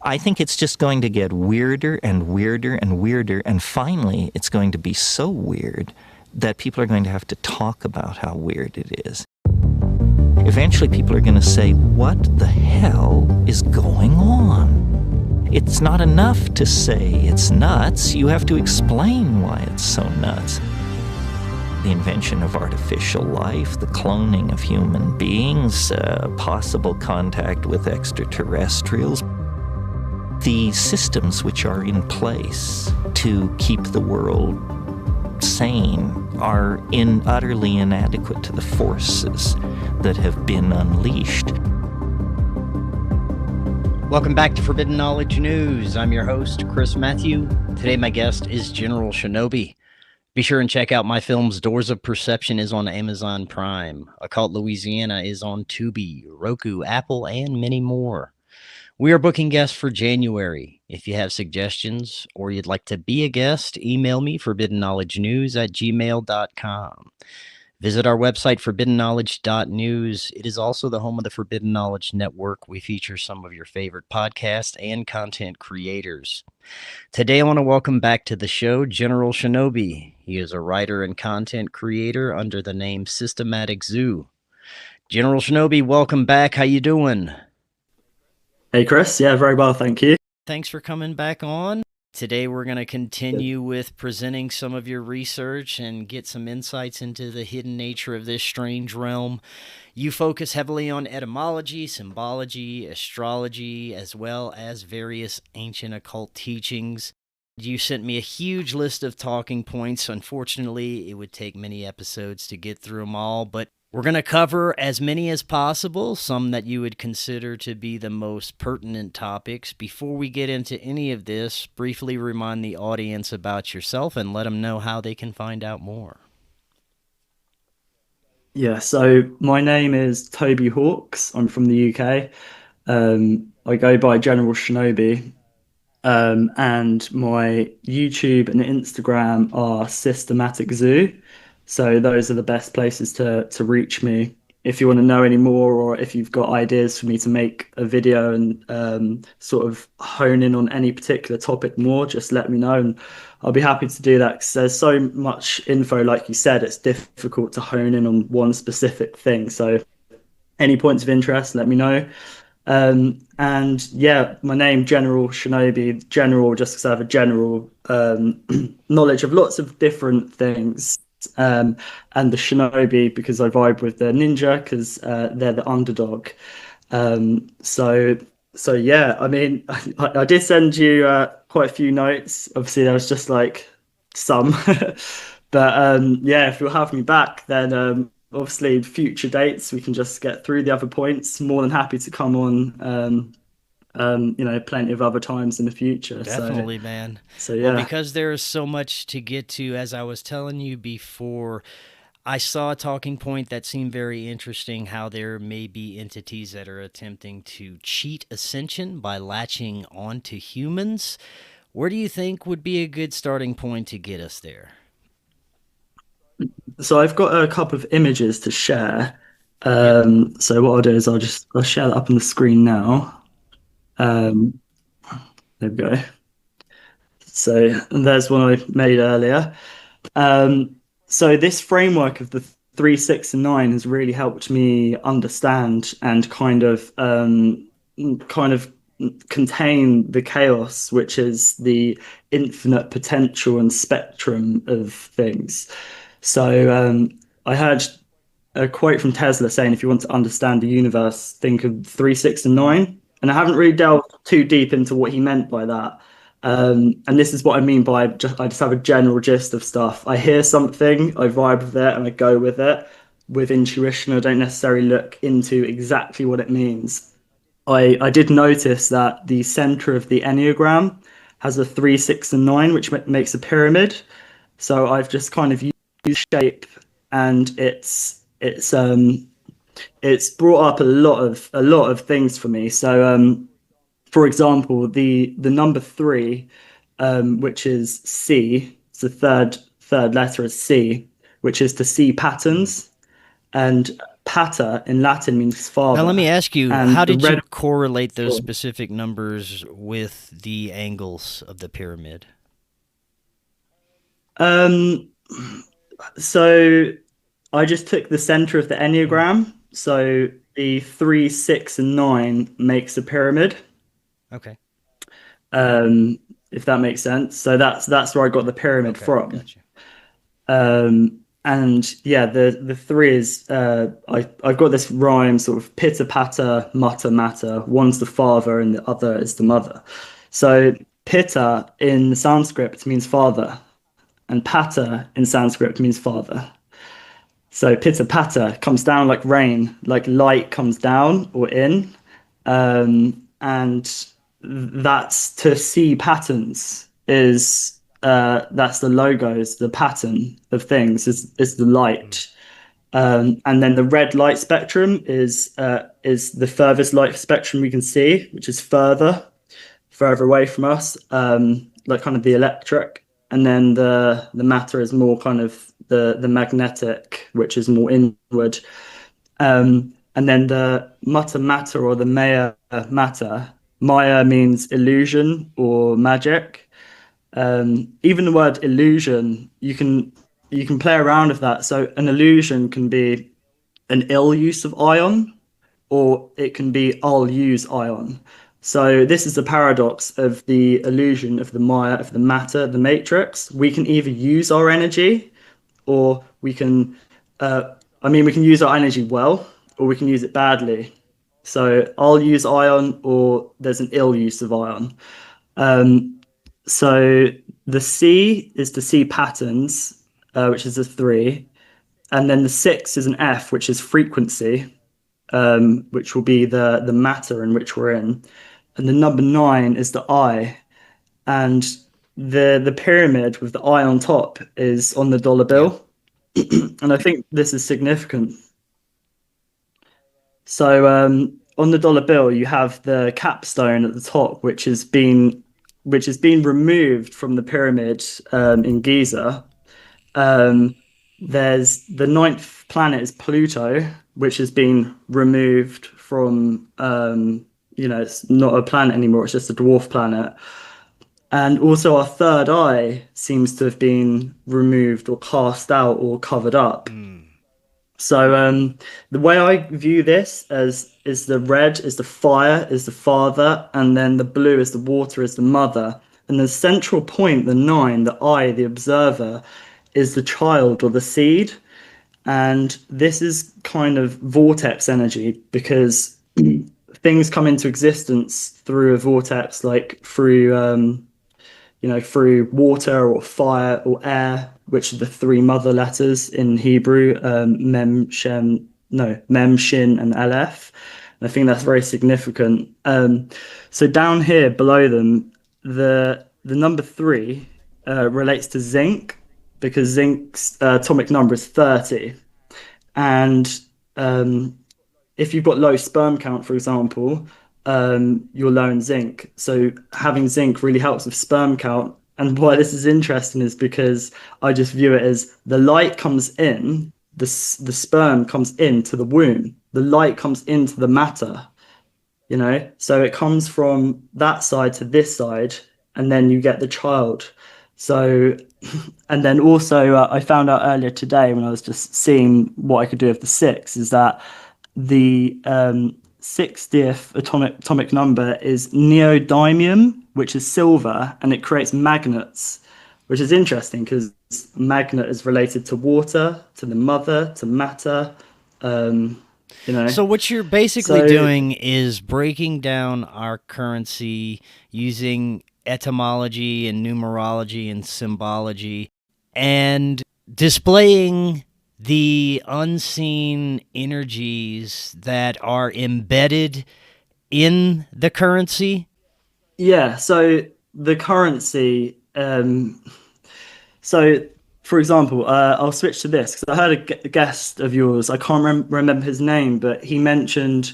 I think it's just going to get weirder and weirder and weirder, and finally it's going to be so weird that people are going to have to talk about how weird it is. Eventually people are going to say, what the hell is going on? It's not enough to say it's nuts. You have to explain why it's so nuts. The invention of artificial life, the cloning of human beings, possible contact with extraterrestrials, the systems which are in place to keep the world sane are utterly inadequate to the forces that have been unleashed. Welcome back to Forbidden Knowledge News. I'm your host, Chris Matthew. Today my guest is General Shinobi. Be sure and check out my films. Doors of Perception is on Amazon Prime. Occult Louisiana is on Tubi, Roku, Apple, and many more. We are booking guests for January. If you have suggestions or you'd like to be a guest, email me forbiddenknowledgenews@gmail.com. Visit our website, forbiddenknowledge.news. It is also the home of the Forbidden Knowledge Network. We feature some of your favorite podcasts and content creators. Today, I want to welcome back to the show General Shinobi. He is a writer and content creator under the name Systematic Zoo. General Shinobi, welcome back. How you doing? Hey, Chris. Yeah, very well, thank you. Thanks for coming back on. Today, we're going to continue with presenting some of your research and get some insights into the hidden nature of this strange realm. You focus heavily on etymology, symbology, astrology, as well as various ancient occult teachings. You sent me a huge list of talking points. Unfortunately, it would take many episodes to get through them all, but we're going to cover as many as possible, some that you would consider to be the most pertinent topics. Before we get into any of this, briefly remind the audience about yourself and let them know how they can find out more. Yeah, so my name is Toby Hawkes. I'm from the UK. I go by General Shinobi. And my YouTube and Instagram are Systematic Zoo. So those are the best places to reach me. If you want to know any more, or if you've got ideas for me to make a video and sort of hone in on any particular topic more, just let me know and I'll be happy to do that, because there's so much info, like you said, it's difficult to hone in on one specific thing. So any points of interest, let me know. And yeah, my name, General Shinobi, general just because I have a general knowledge of lots of different things. And the Shinobi because I vibe with the ninja, because they're the underdog. So yeah, I mean, I did send you quite a few notes. Obviously, there was just like some, but yeah, if you'll have me back, then obviously future dates we can just get through the other points. More than happy to come on. Plenty of other times in the future. Definitely, man. So yeah. Well, because there is so much to get to, as I was telling you before, I saw a talking point that seemed very interesting, how there may be entities that are attempting to cheat ascension by latching onto humans. Where do you think would be a good starting point to get us there? So I've got a couple of images to share. So what I'll do is I'll share that up on the screen now. There we go. So there's one I made earlier. So this framework of the 3, 6, and 9 has really helped me understand and kind of contain the chaos, which is the infinite potential and spectrum of things. So I heard a quote from Tesla saying, if you want to understand the universe, think of 3, 6, and 9. And I haven't really delved too deep into what he meant by that. And this is what I mean by I just have a general gist of stuff. I hear something, I vibe with it, and I go with it with intuition. I don't necessarily look into exactly what it means. I did notice that the center of the Enneagram has a 3, 6, and 9, which makes a pyramid. So I've just kind of used shape, and it's brought up a lot of things for me. So for example, the number 3, which is C, it's the third letter is C, which is to see patterns. and pater in Latin means Now, let father. me ask you, And how the did you red, correlate those specific numbers with the angles of the pyramid? um, so I just took the center of the Mm. Enneagram. So the 3, 6, and 9 makes a pyramid. Okay. If that makes sense. So that's where I got the pyramid Okay. from. Gotcha. And yeah, the three is I've got this rhyme sort of pitter patter, mutter matter. One's the father and the other is the mother. So pitter in Sanskrit means father, and patter in Sanskrit means father. So pitter patter comes down like rain, like light comes down or in, and that's to see patterns is that's the logos, the pattern of things is the Mm. light. And then the red light spectrum is the furthest light spectrum we can see, which is further away from us, like kind of the electric. And then the matter is more kind of the magnetic, which is more inward. And then the mutta matter or the maya matter. Maya means illusion or magic. Even the word illusion, you can play around with that. So an illusion can be an ill use of ion, or it can be I'll use ion. So this is the paradox of the illusion of the Maya, of the matter, the matrix. We can either use our energy, or we can use our energy well, or we can use it badly. So I'll use ion, or there's an ill use of ion. So the C is to see patterns, which is a 3, and then the 6 is an F, which is frequency, which will be the matter in which we're in. And the number 9 is the I. And the pyramid with the I on top is on the dollar Yeah. bill. And I think this is significant. So on the dollar bill, you have the capstone at the top, which has been removed from the pyramid in Giza. Um, there's the ninth planet is Pluto, which has been removed from, it's not a planet anymore, it's just a dwarf planet. And also our third eye seems to have been removed or cast out or covered up. Mm. So the way I view this as is the red is the fire, is the father, and then the blue is the water, is the mother. And the central point, the 9, the eye, the observer, is the child or the seed. And this is kind of vortex energy because things come into existence through a vortex, like through water or fire or air, which are the 3 mother letters in Hebrew, Mem, Shem, no, Mem, Shin, and Aleph. And I think that's very significant. So down here below them, the number 3 relates to zinc because zinc's atomic number is 30. And if you've got low sperm count, for example, you're low in zinc. So having zinc really helps with sperm count. And why this is interesting is because I just view it as the light comes in, the sperm comes into the womb, the light comes into the matter, So it comes from that side to this side, and then you get the child. So, and then also I found out earlier today when I was just seeing what I could do with the 6 is that the 60th atomic number is neodymium, which is silver, and it creates magnets, which is interesting because magnet is related to water, to the mother, to matter. Um, So what you're basically So doing is breaking down our currency using etymology and numerology and symbology and displaying the unseen energies that are embedded in the currency. yeah, so the currency. So, for example, I'll switch to this because I heard a guest of yours. I can't remember his name, but he mentioned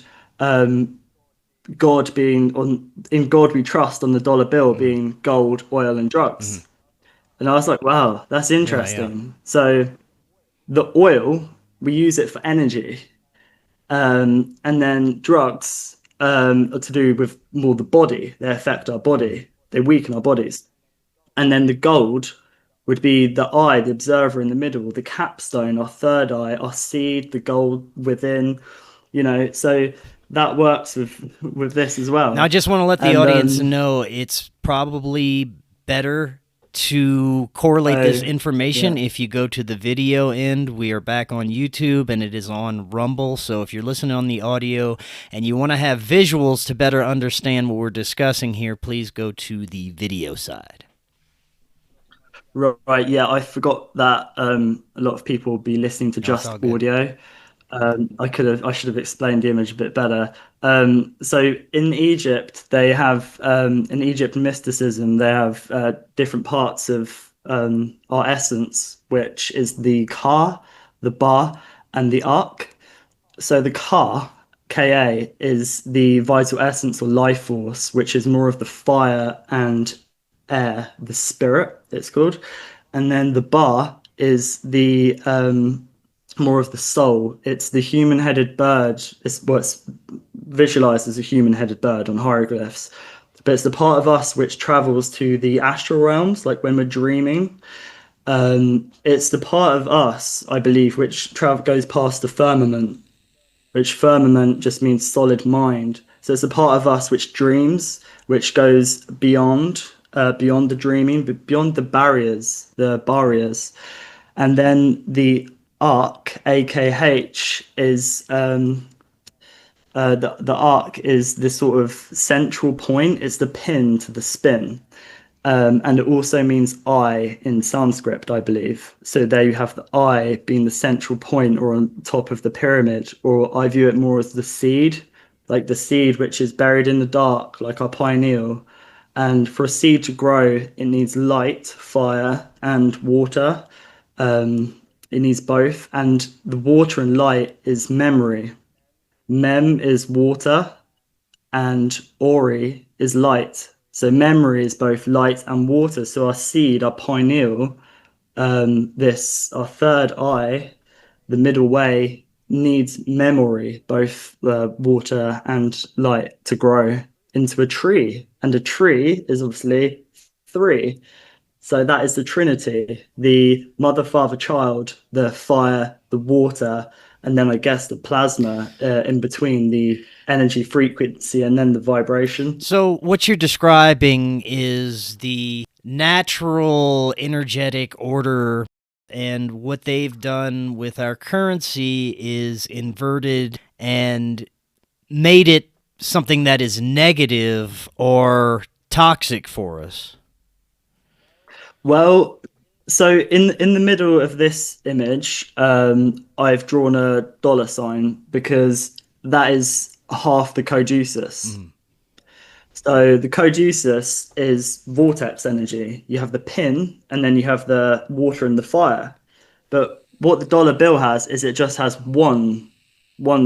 God being on in God we trust on the dollar bill Mm. being gold, oil, and Mhm. drugs. And I was like, wow, that's Yeah, yeah. interesting. So the oil we use it for energy. And then drugs are to do with more the body. They affect our body. They weaken our bodies. And then the gold would be the eye, the observer in the middle, the capstone, our third eye, our seed, the gold within, so that works with this as Now, I well. just want to let the And audience know it's probably better to correlate this so information yeah. if you go to the video end. We are back on YouTube and it is on Rumble. So if you're listening on the audio and you want to have visuals to better understand what we're discussing here, please go to the video side. Right, yeah, I forgot that a lot of people will be listening to No, it's just all good. audio. I should have explained the image a bit better. So in Egypt, they have in Egypt mysticism, they have different parts of our essence, which is the Ka, the Ba, and the Ark. So the Ka, is the vital essence or life force, which is more of the fire and air, the spirit, it's called. And then the Ba is the more of the soul. It's the human-headed bird. It's what's visualized as a human-headed bird on hieroglyphs. But it's the part of us which travels to the astral realms, like when we're dreaming. It's the part of us, I believe, which goes past the firmament, which firmament just means solid mind. So it's a part of us which dreams, which goes beyond the dreaming, beyond the barriers. And then the arc, AKH, is the arc is the sort of central point. It's the pin to the spin. And it also means eye in Sanskrit, I believe. So there you have the eye being the central point or on top of the pyramid, or I view it more as the seed, like the seed which is buried in the dark, like our pineal. And for a seed to grow, it needs light, fire, and water. It needs both. And the water and light is memory. Mem is water, and Ori is light. So memory is both light and water. So our seed, our pineal, this our third eye, the middle way, needs memory, both water and light, to grow into a tree. And a tree is obviously three. So that is the Trinity: the mother, father, child, the fire, the water, and then I guess the plasma in between, the energy frequency, and then the vibration. So what you're describing is the natural energetic order, and what they've done with our currency is inverted and made it something that is negative or toxic for us. Well, so in the middle of this image, I've drawn a dollar sign because that is half the caduceus. So the caduceus is vortex energy. You have the pin, and then you have the water and the fire. But what the dollar bill has is it just has one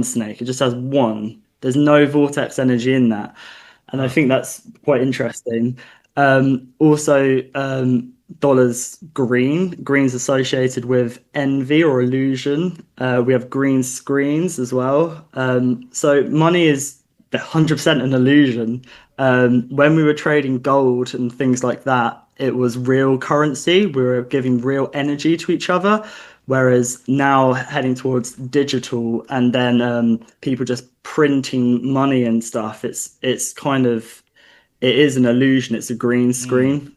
snake. It just has one. There's no vortex energy in that. And I think that's quite interesting. Also, dollars green. Green's associated with envy or illusion. We have green screens as well. So money is 100% an illusion. When we were trading gold and things like that, it was real currency. We were giving real energy to each other. Whereas now heading towards digital and then people just printing money and stuff, it's kind of, it is an illusion. It's a green screen.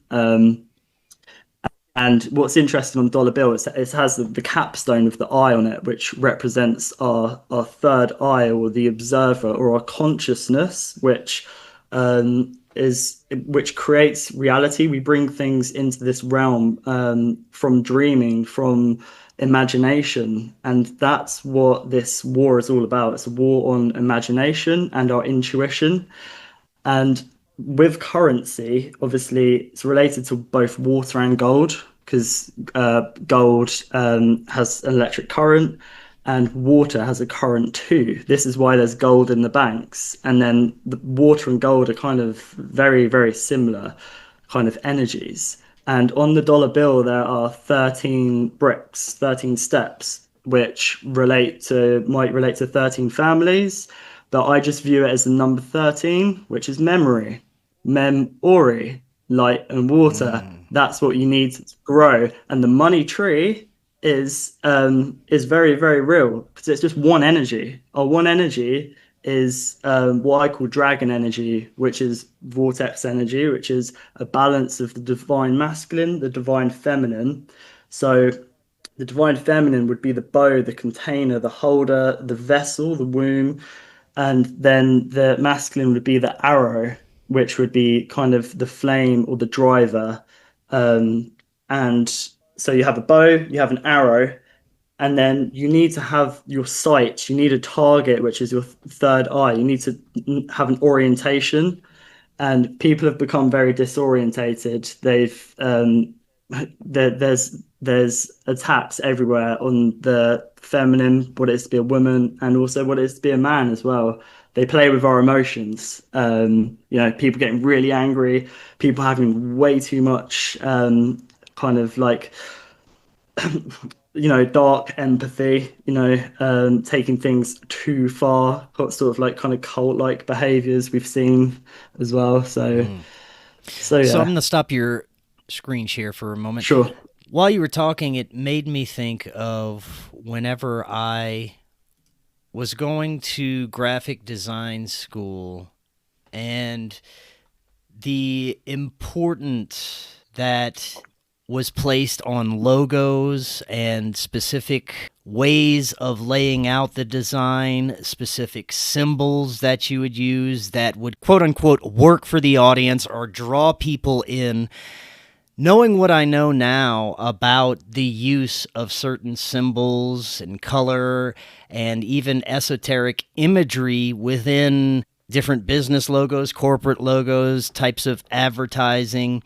And what's interesting on the dollar bill is that it has the capstone of the eye on it, which represents our third eye, or the observer, or our consciousness, which creates reality. We bring things into this realm from dreaming, from imagination, and that's what this war is all about. It's a war on imagination and our intuition. And with currency, obviously, it's related to both water and gold, because gold has an electric current and water has a current too. This is why there's gold in the banks. And then the water and gold are kind of very, very similar kind of energies. And on the dollar bill, there are 13 bricks, 13 steps. which might relate to 13 families, but I just view it as the number 13, which is memory, ori, light and water. That's what you need to grow. And the money tree is very, very real because it's just one energy. Our one energy is what I call dragon energy, which is vortex energy, which is a balance of the divine masculine, the divine feminine. So the divine feminine would be the bow, the container, the holder, the vessel, the womb, and then the masculine would be the arrow, which would be kind of the flame or the driver. And so you have a bow, you have an arrow, and then you need to have your sight. You need a target, which is your third eye. You need to have an orientation, and people have become very disorientated. There's attacks everywhere on the feminine, what it is to be a woman, and also what it is to be a man as well. They play with our emotions. People getting really angry, people having way too much kind of like dark empathy, taking things too far, sort of like kind of cult-like behaviors we've seen as well. So yeah. So I'm going to stop your screen share for a moment. Sure. While you were talking, it made me think of whenever I was going to graphic design school and the importance that was placed on logos and specific ways of laying out the design, specific symbols that you would use that would quote-unquote work for the audience or draw people in. Knowing what I know now about the use of certain symbols and color and even esoteric imagery within different business logos, corporate logos, types of advertising,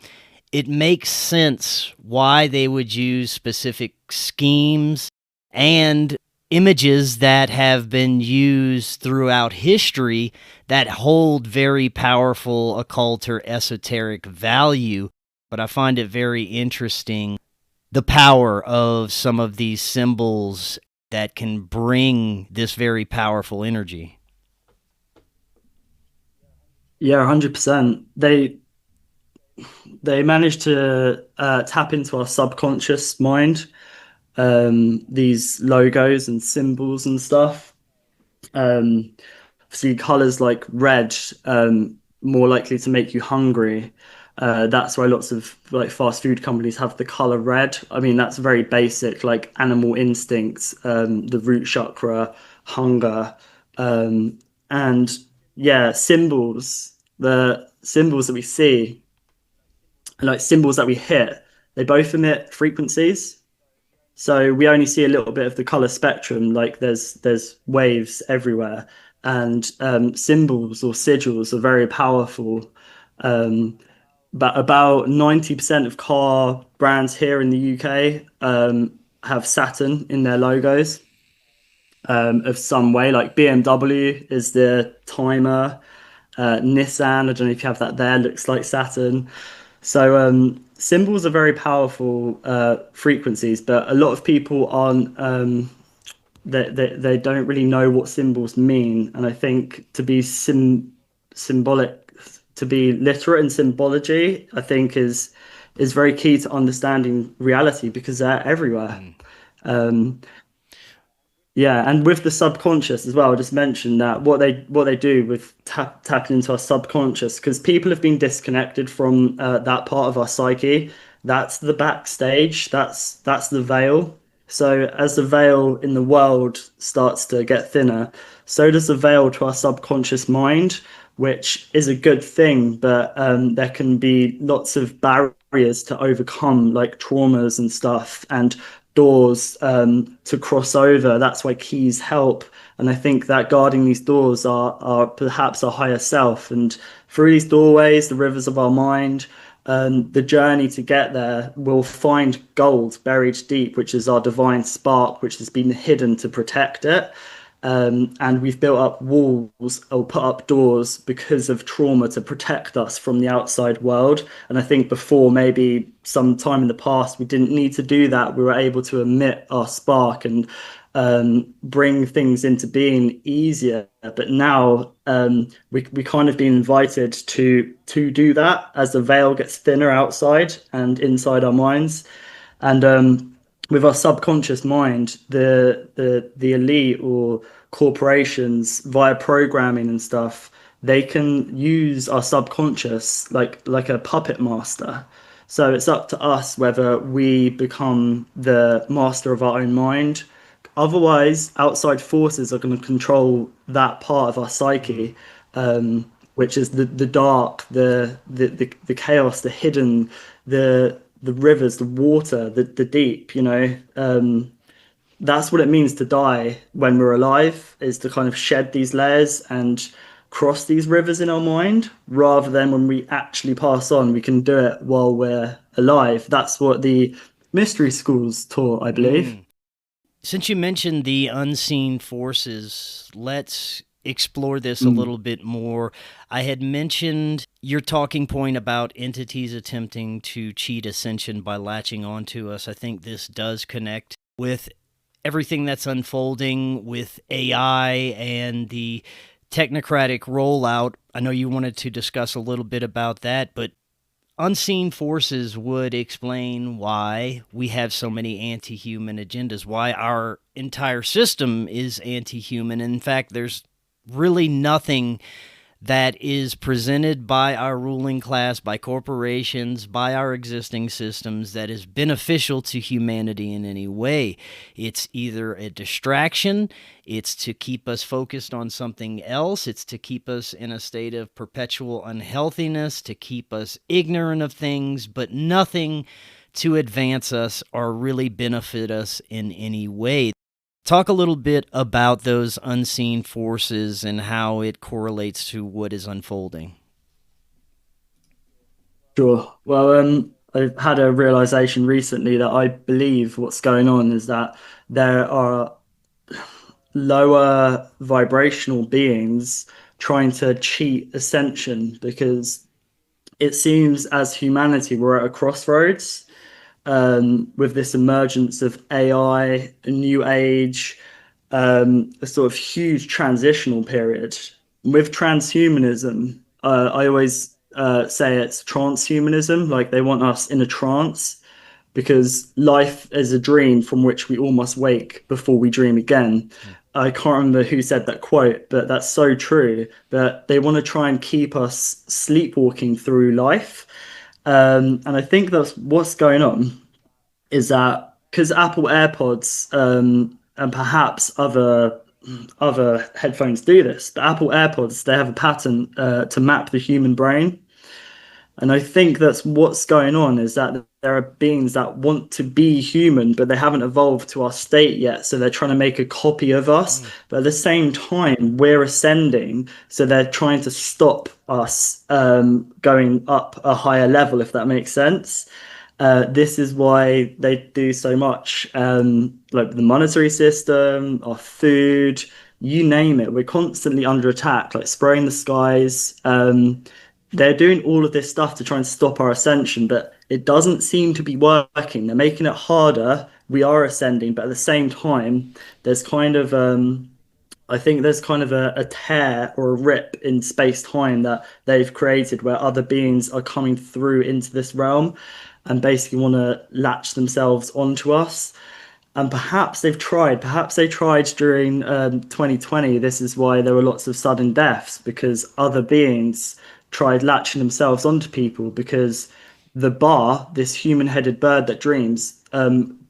it makes sense why they would use specific schemes and images that have been used throughout history that hold very powerful occult or esoteric value. But I find it very interesting, the power of some of these symbols that can bring this very powerful energy. Yeah, 100%. They managed to tap into our subconscious mind, these logos and symbols and stuff. See colors like red, more likely to make you hungry. That's why lots of like fast food companies have the color red. I mean, that's very basic, like animal instincts, the root chakra, hunger, and yeah, the symbols that we see, like symbols that we hit, they both emit frequencies. So we only see a little bit of the color spectrum, like there's waves everywhere, and symbols or sigils are very powerful. But about 90% of car brands here in the UK have Saturn in their logos of some way. Like BMW is the timer. Nissan, I don't know if you have that there, looks like Saturn. So symbols are very powerful frequencies, but a lot of people aren't. They don't really know what symbols mean, and I think to be symbolic, to be literate in symbology, I think is very key to understanding reality because they're everywhere. Yeah, and with the subconscious as well, I just mentioned that what they do with tapping into our subconscious, because people have been disconnected from that part of our psyche. That's the backstage. That's the veil. So as the veil in the world starts to get thinner, so does the veil to our subconscious mind, which is a good thing. But there can be lots of barriers to overcome, like traumas and stuff, and doors to cross over. That's why keys help. And I think that guarding these doors are perhaps our higher self. And through these doorways, the rivers of our mind, the journey to get there, we'll find gold buried deep, which is our divine spark, which has been hidden to protect it. And we've built up walls or put up doors because of trauma to protect us from the outside world. And I think before, maybe some time in the past, we didn't need to do that. We were able to emit our spark and bring things into being easier. But now we kind of been invited to do that as the veil gets thinner outside and inside our minds. And with our subconscious mind, the elite or corporations via programming and stuff, they can use our subconscious like a puppet master. So it's up to us whether we become the master of our own mind. Otherwise, outside forces are going to control that part of our psyche, which is the dark, the chaos, the hidden, the rivers, the water, the deep. That's what it means to die when we're alive, is to kind of shed these layers and cross these rivers in our mind, rather than when we actually pass on, we can do it while we're alive. That's what the mystery schools taught, I believe. Since you mentioned the unseen forces, let's explore this a little bit more. I had mentioned your talking point about entities attempting to cheat ascension by latching onto us. I think this does connect with everything that's unfolding with AI and the technocratic rollout. I know you wanted to discuss a little bit about that, but unseen forces would explain why we have so many anti-human agendas, why our entire system is anti-human. In fact, there's really nothing that is presented by our ruling class, by corporations, by our existing systems that is beneficial to humanity in any way. It's either a distraction, it's to keep us focused on something else, it's to keep us in a state of perpetual unhealthiness, to keep us ignorant of things, but nothing to advance us or really benefit us in any way. Talk a little bit about those unseen forces and how it correlates to what is unfolding. Sure. Well, I've had a realization recently that I believe what's going on is that there are lower vibrational beings trying to cheat ascension, because it seems as humanity we're at a crossroads, with this emergence of AI, a new age, a sort of huge transitional period. With transhumanism, I always say it's transhumanism, like they want us in a trance, because life is a dream from which we all must wake before we dream again. I can't remember who said that quote, but that's so true. That they want to try and keep us sleepwalking through life. And I think that's what's going on, is that because Apple AirPods, and perhaps other headphones do this, the Apple AirPods, they have a pattern to map the human brain. And I think that's what's going on, is that there are beings that want to be human, but they haven't evolved to our state yet. So they're trying to make a copy of us. But at the same time, we're ascending. So they're trying to stop us going up a higher level, if that makes sense. This is why they do so much, like the monetary system, our food, you name it. We're constantly under attack, like spraying the skies. They're doing all of this stuff to try and stop our ascension, but it doesn't seem to be working. They're making it harder. We are ascending, but at the same time, there's kind of I think there's kind of a tear or a rip in space-time that they've created, where other beings are coming through into this realm and basically want to latch themselves onto us. And perhaps they tried during 2020. This is why there were lots of sudden deaths, because other beings tried latching themselves onto people, because the bar, this human-headed bird that dreams,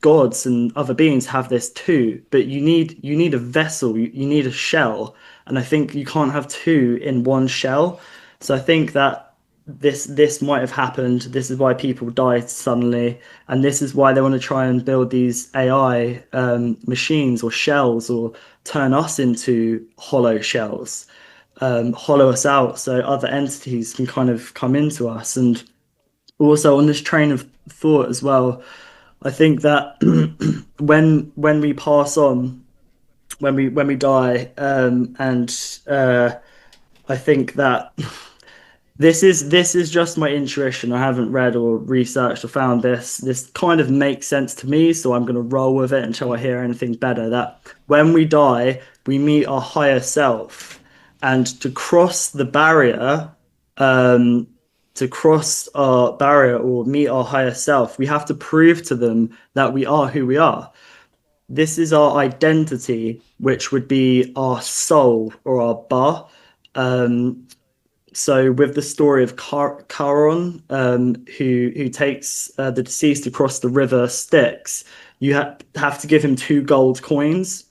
gods and other beings have this too, but you need a vessel, you need a shell, and I think you can't have two in one shell. So I think that this might have happened. This is why people died suddenly, and this is why they want to try and build these AI machines or shells, or turn us into hollow shells, hollow us out so other entities can kind of come into us. And also on this train of thought as well, I think that when we pass on, when we die, and I think that This is just my intuition. I haven't read or researched or found this. This kind of makes sense to me, so I'm going to roll with it until I hear anything better. That when we die, we meet our higher self, and um, to cross our barrier or meet our higher self, we have to prove to them that we are who we are. This is our identity, which would be our soul or our ba. Um, so with the story of Charon, who takes the deceased across the river Styx, you have to give him two gold coins.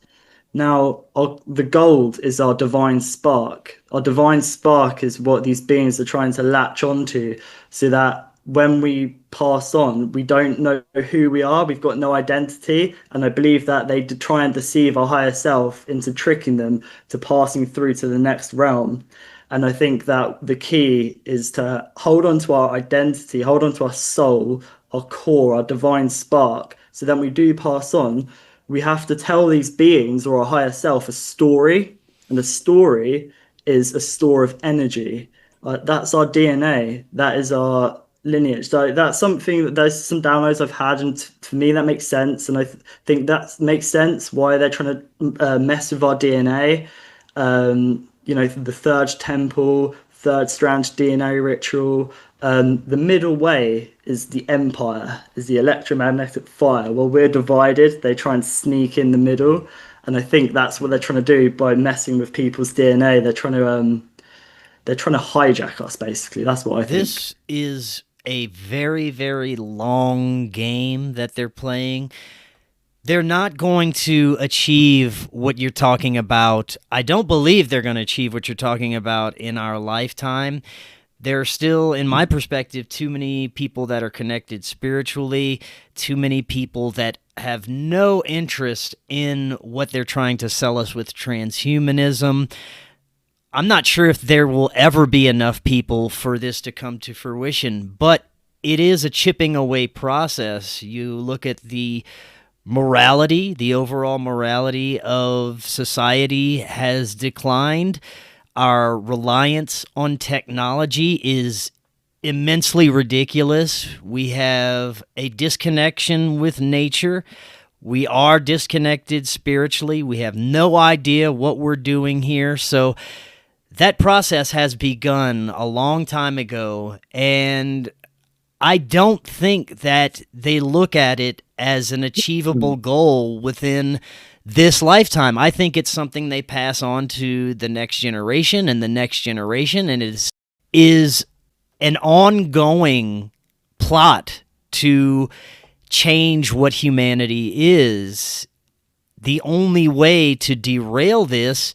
Now, the gold is our divine spark. Our divine spark is what these beings are trying to latch onto, so that when we pass on, we don't know who we are. We've got no identity. And I believe that they try and deceive our higher self into tricking them to passing through to the next realm. And I think that the key is to hold on to our identity, hold on to our soul, our core, our divine spark. So then we do pass on. We have to tell these beings or our higher self a story. And the story is a store of energy. That's our DNA. That is our lineage. So that's something that there's some downloads I've had, and for me that makes sense. And I think that makes sense why they're trying to mess with our DNA. The third temple, third strand DNA ritual. The middle way is the empire, is the electromagnetic fire. While we're divided, they try and sneak in the middle. And I think that's what they're trying to do by messing with people's DNA. They're trying to hijack us, basically. That's what I think. This is a very, very long game that they're playing. They're not going to achieve what you're talking about. I don't believe they're going to achieve what you're talking about in our lifetime. There are still, in my perspective, too many people that are connected spiritually, too many people that have no interest in what they're trying to sell us with transhumanism. I'm not sure if there will ever be enough people for this to come to fruition, but it is a chipping away process. You look at the morality, the overall morality of society has declined. Our reliance on technology is immensely ridiculous. We have a disconnection with nature. We are disconnected spiritually. We have no idea what we're doing here. So that process has begun a long time ago, and I don't think that they look at it as an achievable goal within this lifetime. I think it's something they pass on to the next generation and the next generation, and it is an ongoing plot to change what humanity is. The only way to derail this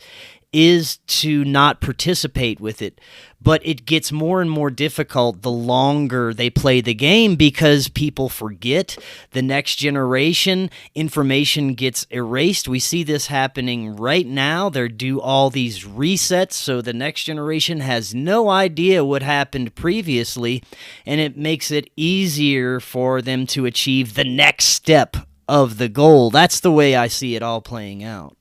is to not participate with it. But it gets more and more difficult the longer they play the game, because people forget. The next generation, information gets erased. We see this happening right now. They do all these resets, so the next generation has no idea what happened previously, and it makes it easier for them to achieve the next step of the goal. That's the way I see it all playing out.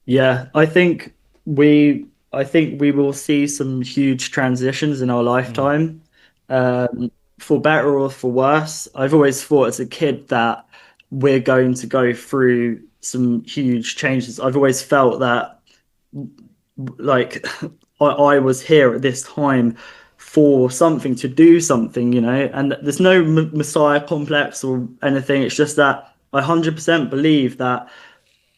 Yeah, I think we will see some huge transitions in our lifetime, for better or for worse. I've always thought as a kid that we're going to go through some huge changes. I've always felt that, like, I was here at this time for something, to do something, and there's no messiah complex or anything. It's just that I 100% believe that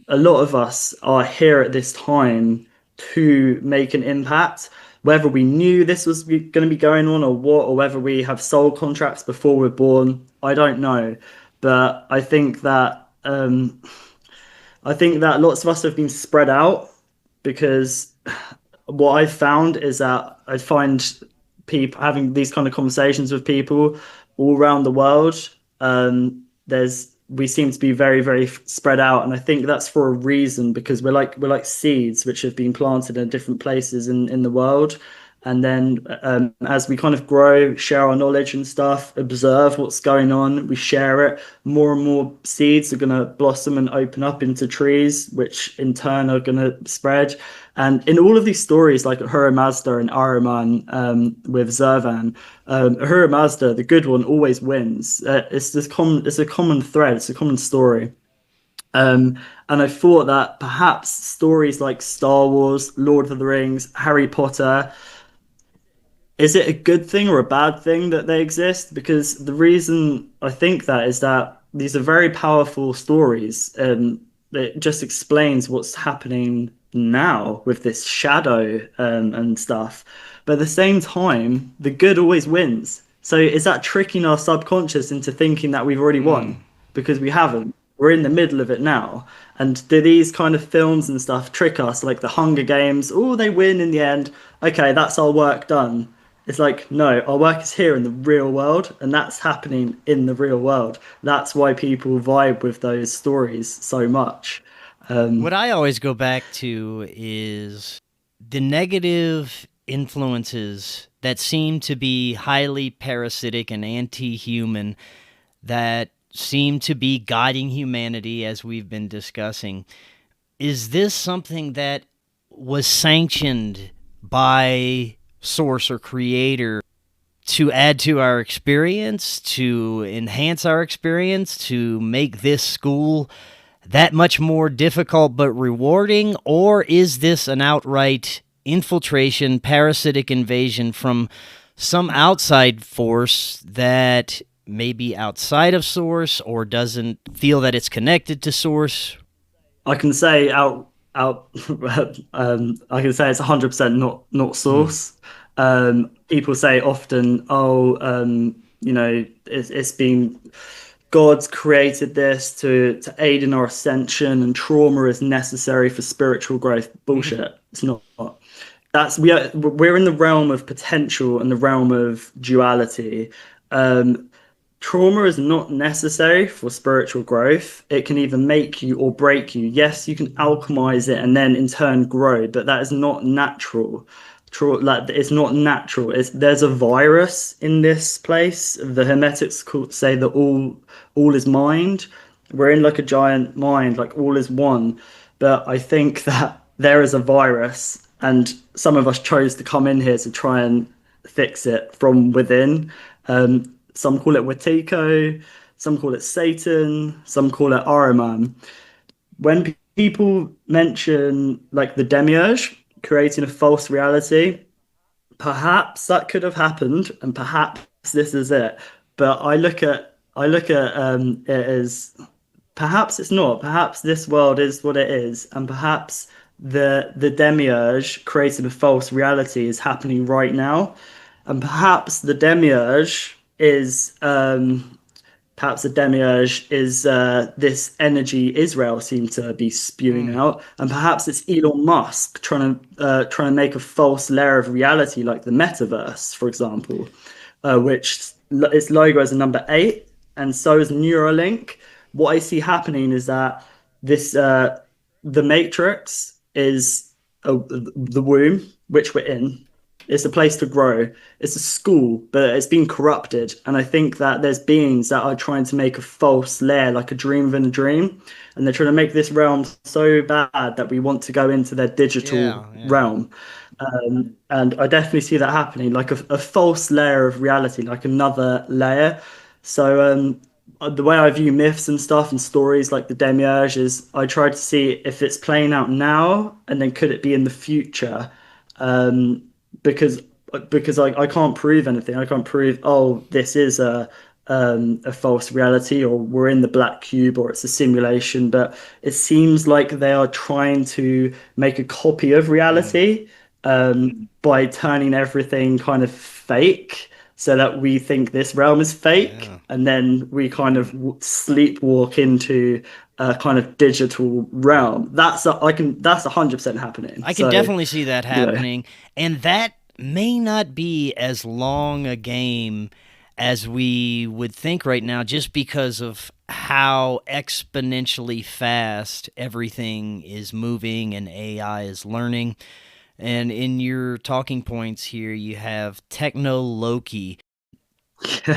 a lot of us are here at this time to make an impact, whether we knew this was going to be going on or what, or whether we have soul contracts before we're born. I don't know, but I think that lots of us have been spread out, because what I've found is that I find people having these kind of conversations with people all around the world. There's We seem to be very, very spread out, and I think that's for a reason, because we're like seeds which have been planted in different places in the world. And then as we kind of grow, share our knowledge and stuff, observe what's going on, we share it, more and more seeds are going to blossom and open up into trees, which in turn are going to spread. And in all of these stories, like Ahura Mazda and Ahriman with Zervan, Ahura Mazda, the good one, always wins. It's a common thread, it's a common story. And I thought that perhaps stories like Star Wars, Lord of the Rings, Harry Potter, is it a good thing or a bad thing that they exist? Because the reason I think that is that these are very powerful stories, and it just explains what's happening now with this shadow and stuff. But at the same time, the good always wins. So is that tricking our subconscious into thinking that we've already won? Because we haven't. We're in the middle of it now. And do these kind of films and stuff trick us, like the Hunger Games? Oh, they win in the end. Okay, that's our work done. It's like, no, our work is here in the real world, and that's happening in the real world. That's why people vibe with those stories so much. What I always go back to is the negative influences that seem to be highly parasitic and anti-human, that seem to be guiding humanity, as we've been discussing. Is this something that was sanctioned by source or creator to add to our experience, to enhance our experience, to make this school that much more difficult but rewarding? Or is this an outright infiltration, parasitic invasion from some outside force that may be outside of source or doesn't feel that it's connected to source? I can say I can say it's 100% not source. People say often, oh, it's been God's created this to aid in our ascension, and trauma is necessary for spiritual growth. Bullshit. It's not. We're in the realm of potential and the realm of duality. Trauma is not necessary for spiritual growth. It can either make you or break you. Yes, you can alchemize it and then in turn grow, but that is not natural. It's not natural. There's a virus in this place. The Hermetics say that all is mind. We're in like a giant mind, like all is one. But I think that there is a virus, and some of us chose to come in here to try and fix it from within. Some call it Watiko, some call it Satan, some call it Ahriman. When people mention like the demiurge creating a false reality, perhaps that could have happened, and perhaps this is it. But I look at it as perhaps it's not. Perhaps this world is what it is, and perhaps the demiurge creating a false reality is happening right now, and perhaps the demiurge is this energy Israel seem to be spewing out, and perhaps it's Elon Musk trying to make a false layer of reality, like the metaverse, for example, which its logo is a number 8, and so is Neuralink. What I see happening is that the Matrix is the womb which we're in. It's a place to grow. It's a school, but it's been corrupted. And I think that there's beings that are trying to make a false layer, like a dream within a dream. And they're trying to make this realm so bad that we want to go into their digital realm. And I definitely see that happening, like a false layer of reality, like another layer. So the way I view myths and stuff and stories like the demiurge is I try to see if it's playing out now, and then could it be in the future? Because I can't prove anything. I can't prove, oh, this is a false reality, or we're in the black cube, or it's a simulation. But it seems like they are trying to make a copy of reality by turning everything kind of fake, so that we think this realm is fake, and then we kind of sleepwalk into a kind of digital realm. That's 100% happening. I can definitely see that happening, and that may not be as long a game as we would think right now, just because of how exponentially fast everything is moving and AI is learning. And in your talking points here, you have Techno Loki.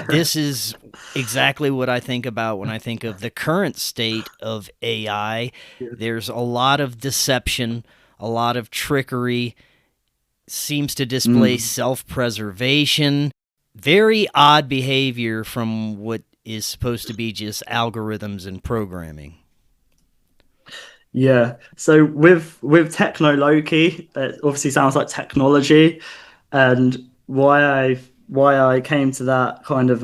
This is exactly what I think about when I think of the current state of AI. There's a lot of deception, a lot of trickery, seems to display self-preservation, very odd behavior from what is supposed to be just algorithms and programming. Yeah. So with Techno Loki, it obviously sounds like technology, and why I came to that kind of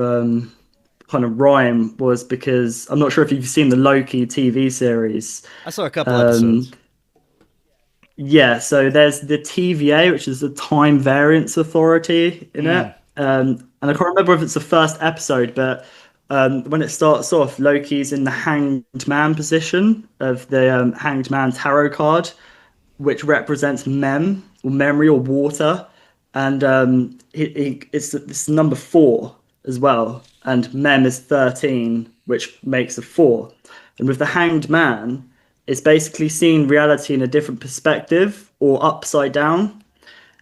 rhyme was because I'm not sure if you've seen the Loki TV series. I saw a couple episodes. Yeah, so there's the TVA, which is the Time Variance Authority in it. And I can't remember if it's the first episode, but when it starts off, Loki's in the Hanged Man position of the Hanged Man tarot card, which represents mem or memory or water, and it's number 4 as well, and mem is 13, which makes a 4. And with the Hanged Man, it's basically seeing reality in a different perspective or upside down.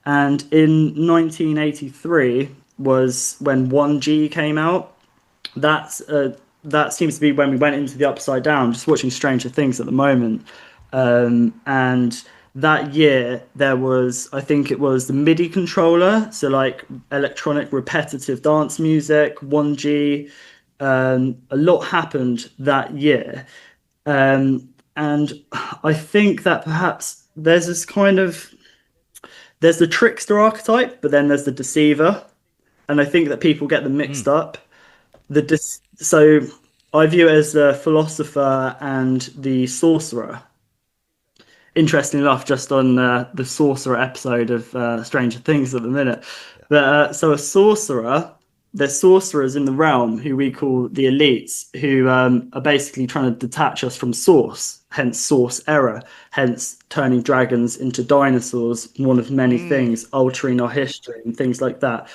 And in 1983 was when 1G came out. That seems to be when we went into the upside down. Just watching Stranger Things at the moment, and that year there was, I think it was the MIDI controller, so like electronic repetitive dance music, 1G. A lot happened that year, and I think that perhaps there's this there's the trickster archetype, but then there's the deceiver, and I think that people get them mixed up. So I view it as the philosopher and the sorcerer. Interesting enough, just on the sorcerer episode of Stranger Things at the minute. But so a sorcerer, there's sorcerers in the realm who we call the elites, who are basically trying to detach us from source, hence source error, hence turning dragons into dinosaurs, one of many things, altering our history and things like that.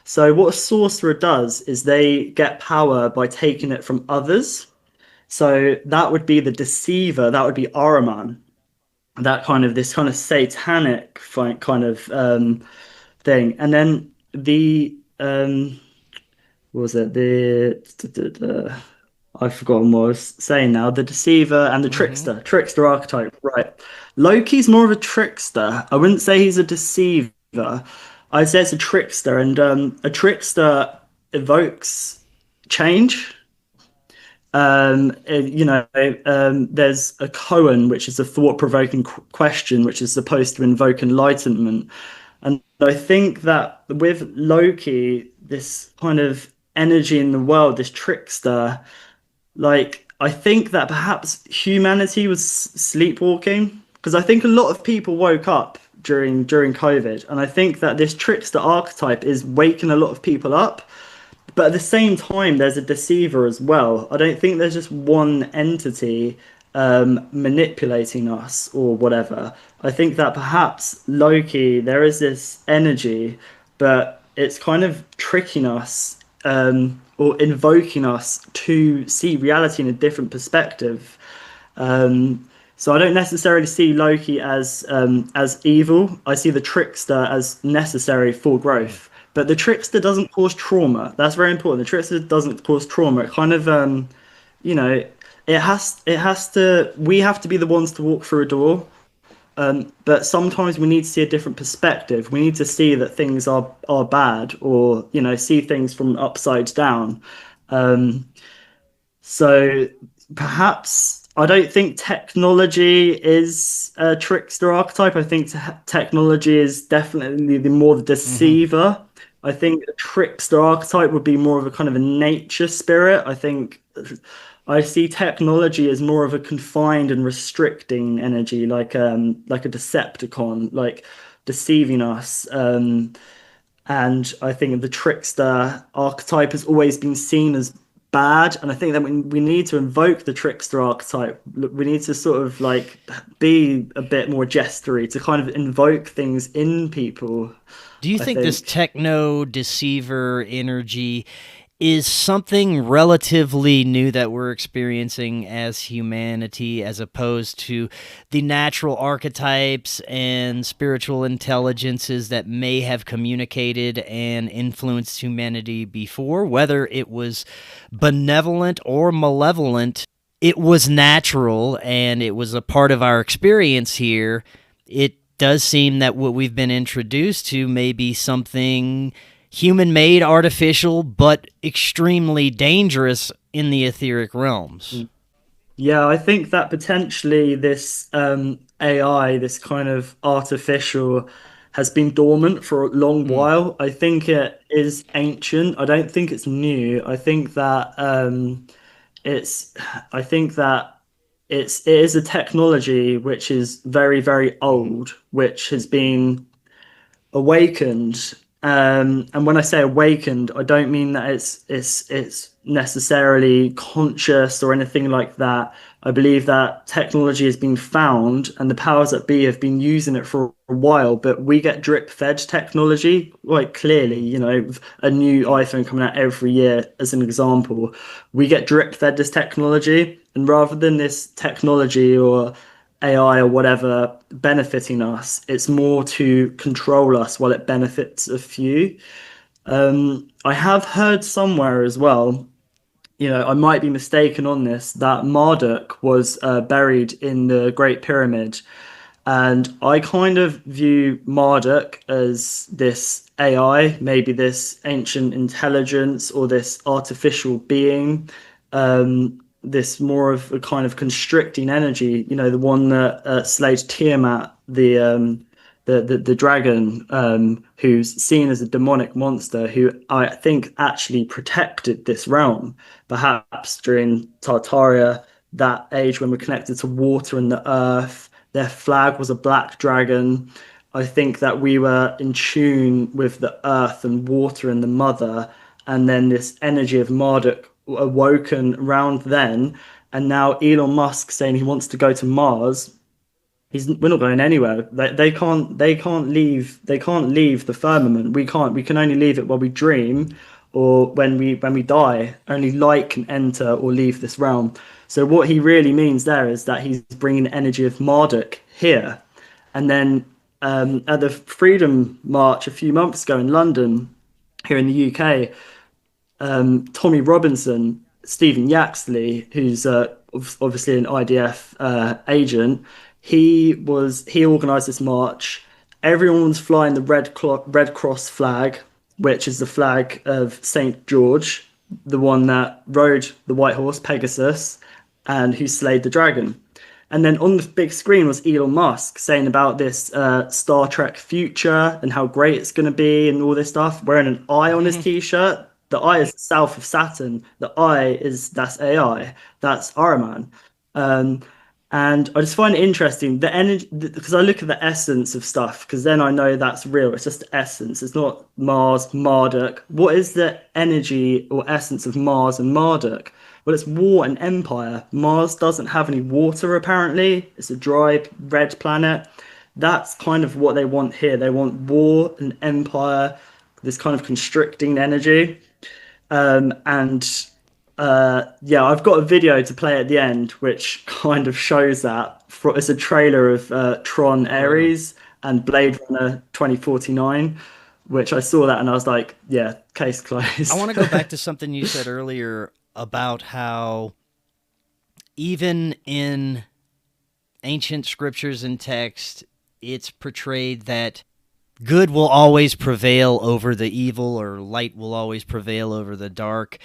So what a sorcerer does is they get power by taking it from others. So that would be the deceiver, that would be Ahriman, that this kind of satanic kind of thing. And then the what was it? I've forgotten what I was saying now. The deceiver and the trickster archetype. Right. Loki's more of a trickster. I wouldn't say he's a deceiver. I'd say it's a trickster, and a trickster evokes change. There's a koan, which is a thought-provoking question, which is supposed to invoke enlightenment. And I think that with Loki, this kind of energy in the world, this trickster, I think that perhaps humanity was sleepwalking, because I think a lot of people woke up during COVID, and I think that this trickster archetype is waking a lot of people up. But at the same time, there's a deceiver as well. I don't think there's just one entity manipulating us or whatever. I think that perhaps Loki, there is this energy, but it's kind of tricking us or invoking us to see reality in a different perspective. So I don't necessarily see Loki as evil. I see the trickster as necessary for growth. But the trickster doesn't cause trauma. That's very important. The trickster doesn't cause trauma. It kind of, it has to. We have to be the ones to walk through a door. But sometimes we need to see a different perspective. We need to see that things are bad, or see things from upside down. So perhaps I don't think technology is a trickster archetype. I think technology is definitely the deceiver. I think a trickster archetype would be more of a kind of a nature spirit. I think I see technology as more of a confined and restricting energy, like a Decepticon, like deceiving us. And I think the trickster archetype has always been seen as bad, and I think that we need to invoke the trickster archetype. We need to sort of be a bit more gestury to kind of invoke things in people. Do you think this techno deceiver energy is something relatively new that we're experiencing as humanity, as opposed to the natural archetypes and spiritual intelligences that may have communicated and influenced humanity before, whether it was benevolent or malevolent. It was natural and it was a part of our experience here. It does seem that what we've been introduced to may be something human-made, artificial, but extremely dangerous in the etheric realms. Yeah, I think that potentially this AI, this kind of artificial, has been dormant for a long Mm. while. I think it is ancient. I don't think it's new. I think that it's I think that it is a technology which is very, very Mhm. old, which has been awakened. And when I say awakened, I don't mean that it's necessarily conscious or anything like that. I believe that technology has been found and the powers that be have been using it for a while, but we get drip fed technology, like clearly, Mm. with a new iPhone coming out every year, as an example. We get drip fed this technology, and rather than this technology or AI or whatever benefiting us, it's more to control us while it benefits a few. I have heard somewhere as well, I might be mistaken on this, that Marduk was buried in the Great Pyramid. And I kind of view Marduk as this AI, maybe this ancient intelligence or this artificial being, this more of a kind of constricting energy, the one that slayed Tiamat, the dragon, who's seen as a demonic monster, who I think actually protected this realm, perhaps during Tartaria, that age when we're connected to water and the earth. Their flag was a black dragon. I think that we were in tune with the earth and water and the mother, and then this energy of Marduk awoken around then. And now Elon Musk saying he wants to go to Mars. We're not going anywhere. They can't leave the firmament. We can't. We can only leave it while we dream, or when we die. Only light can enter or leave this realm. So what he really means there is that he's bringing the energy of Marduk here, and then at the Freedom March a few months ago in London, here in the UK, Tommy Robinson, Stephen Yaxley, who's obviously an IDF agent, he organised this march. Everyone was flying the Red Cross flag, which is the flag of Saint George, the one that rode the white horse Pegasus, and who slayed the dragon. And then on the big screen was Elon Musk saying about this Star Trek future and how great it's going to be and all this stuff, wearing an eye on his t-shirt. The eye is south of Saturn. That's AI. That's Ahriman. Um, and I just find it interesting the energy because I look at the essence of stuff because then I know that's real. It's just the essence. It's not Mars, Marduk. What is the energy or essence of Mars and Marduk? Well, it's war and empire. Mars doesn't have any water, apparently. It's a dry red planet. That's kind of what they want here. They want war and empire, this kind of constricting energy. And yeah, I've got a video to play at the end, which kind of shows that. It's a trailer of Tron Right on. Ares and Blade Runner 2049, which I saw that and I was like, yeah, case I closed. want to go back to something you said earlier about how even in ancient scriptures and text, it's portrayed that good will always prevail over the evil, or light will always prevail over the dark.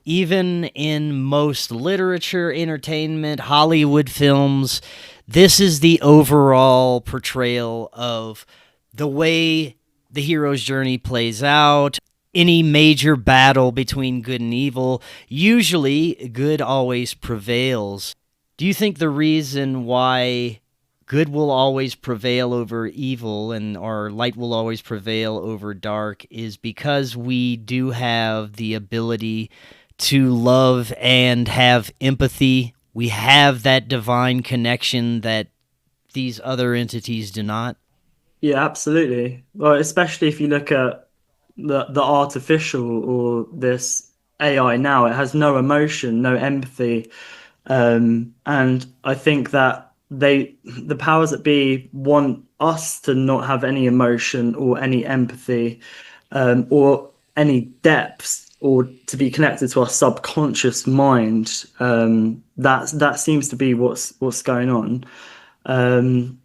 Even in most literature, entertainment, Hollywood films, this is the overall portrayal of the way the hero's journey plays out. Any major battle between good and evil, usually good always prevails. Do you think the reason why good will always prevail over evil and or light will always prevail over dark is because we do have the ability to love and have empathy? We have that divine connection that these other entities do not. Yeah, absolutely. Well, especially if you look at the artificial or this AI now. It has no emotion, no empathy. And I think that the powers that be want us to not have any emotion or any empathy, or any depth, or to be connected to our subconscious mind. That seems to be what's going on. Um,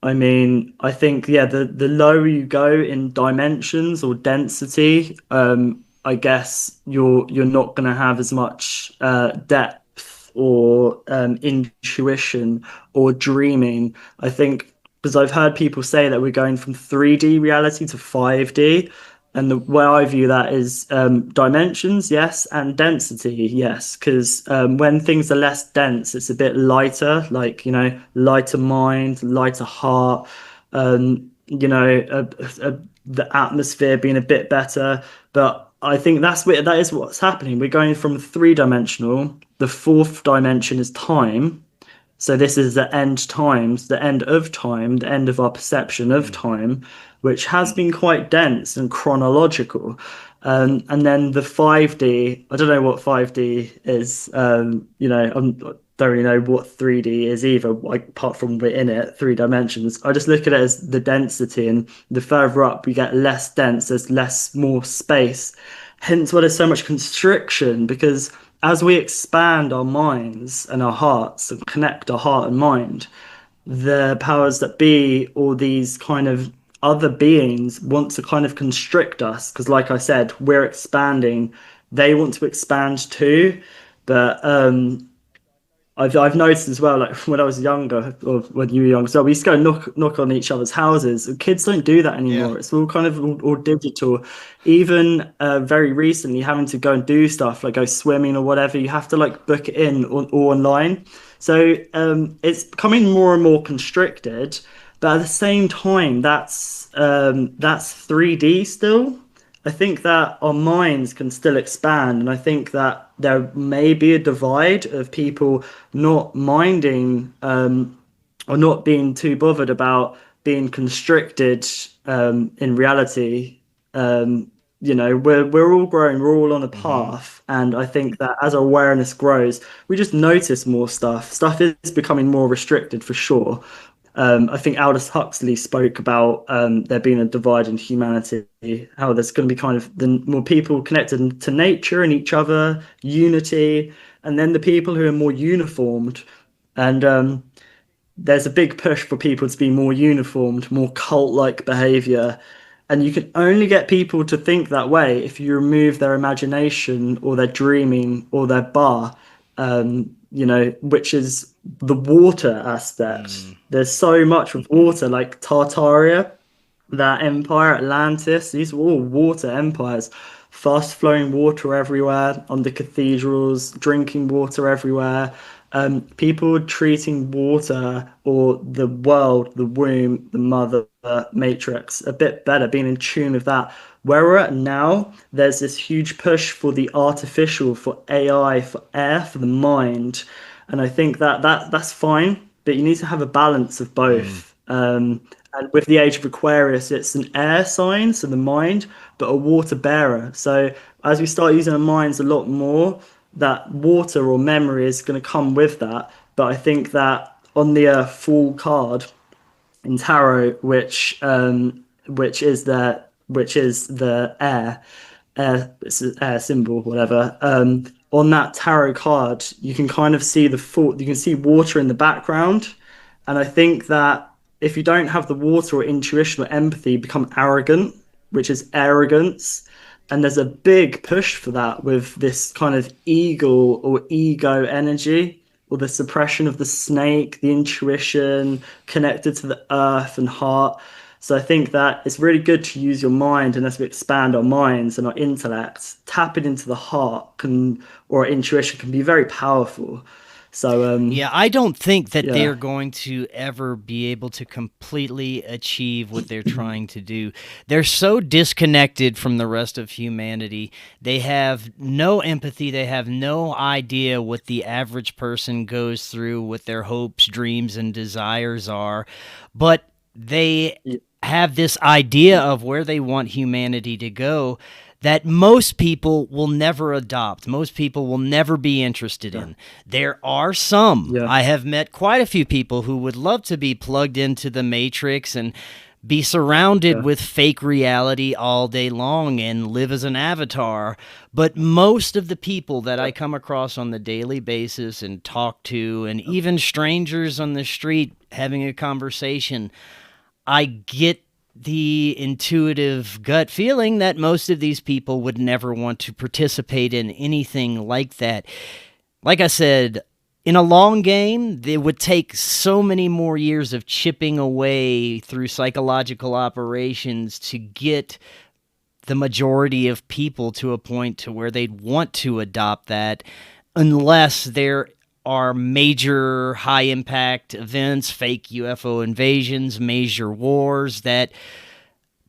I mean, I think, yeah, the lower you go in dimensions or density, I guess you're not going to have as much depth or intuition or dreaming. I think because I've heard people say that we're going from 3D reality to 5D, and the way I view that is dimensions, yes, and density, yes. Because when things are less dense, it's a bit lighter, like, lighter mind, lighter heart, the atmosphere being a bit better. But I think that is what's happening. We're going from three-dimensional. The fourth dimension is time. So this is the end times, the end of time, the end of our perception of time, which has been quite dense and chronological. And then the 5D, I don't know what 5D is. Don't really know what 3D is either, like, apart from we're in it, three dimensions. I just look at it as the density, and the further up we get less dense, there's more space. Hence why there's so much constriction, because as we expand our minds and our hearts and connect our heart and mind, the powers that be, or these kind of other beings, want to kind of constrict us. Because, like I said, we're expanding. They want to expand too. But I've noticed as well, like when I was younger, or when you were young, so we used to go knock on each other's houses. Kids don't do that anymore. Yeah. It's all kind of all digital. Even very recently, having to go and do stuff like go swimming or whatever, you have to like book it in or online. So it's becoming more and more constricted. But at the same time, that's 3D still. I think that our minds can still expand, and I think that there may be a divide of people not minding, or not being too bothered about being constricted in reality. We're all growing, we're all on a path, and I think that as awareness grows, we just notice more stuff. Stuff is becoming more restricted for sure. I think Aldous Huxley spoke about there being a divide in humanity, how there's going to be kind of the more people connected to nature and each other, unity, and then the people who are more uniformed. And there's a big push for people to be more uniformed, more cult-like behavior. And you can only get people to think that way if you remove their imagination or their dreaming or their bar, which is the water aspect. There's so much with water, like Tartaria, that empire, Atlantis, these were all water empires. Fast flowing water everywhere, on the cathedrals, drinking water everywhere. People treating water, or the world, the womb, the mother matrix, a bit better, being in tune with that. Where we're at now, there's this huge push for the artificial, for AI, for air, for the mind. And I think that's fine, but you need to have a balance of both. And with the age of Aquarius, it's an air sign, so the mind, but a water bearer. So as we start using our minds a lot more, that water or memory is going to come with that. But I think that on the full card in tarot, which is the it's an air symbol, whatever. On that tarot card, you can kind of see you can see water in the background, and I think that if you don't have the water or intuition or empathy, you become arrogant, which is arrogance. And there's a big push for that with this kind of ego energy, or the suppression of the snake, the intuition connected to the earth and heart. So I think that it's really good to use your mind, and as we expand our minds and our intellect, tapping into the heart or intuition can be very powerful. So yeah, I don't think that they're going to ever be able to completely achieve what they're trying to do. They're so disconnected from the rest of humanity. They have no empathy. They have no idea what the average person goes through, what their hopes, dreams, and desires are. But they have this idea of where they want humanity to go. that most people will never adopt, most people will never be interested in. There are some. Yeah. I have met quite a few people who would love to be plugged into the Matrix and be surrounded with fake reality all day long and live as an avatar. But most of the people that I come across on the daily basis and talk to, and even strangers on the street having a conversation, I get the intuitive gut feeling that most of these people would never want to participate in anything like that. Like I said, in a long game, it would take so many more years of chipping away through psychological operations to get the majority of people to a point to where they'd want to adopt that, unless there are major high-impact events, fake UFO invasions, major wars that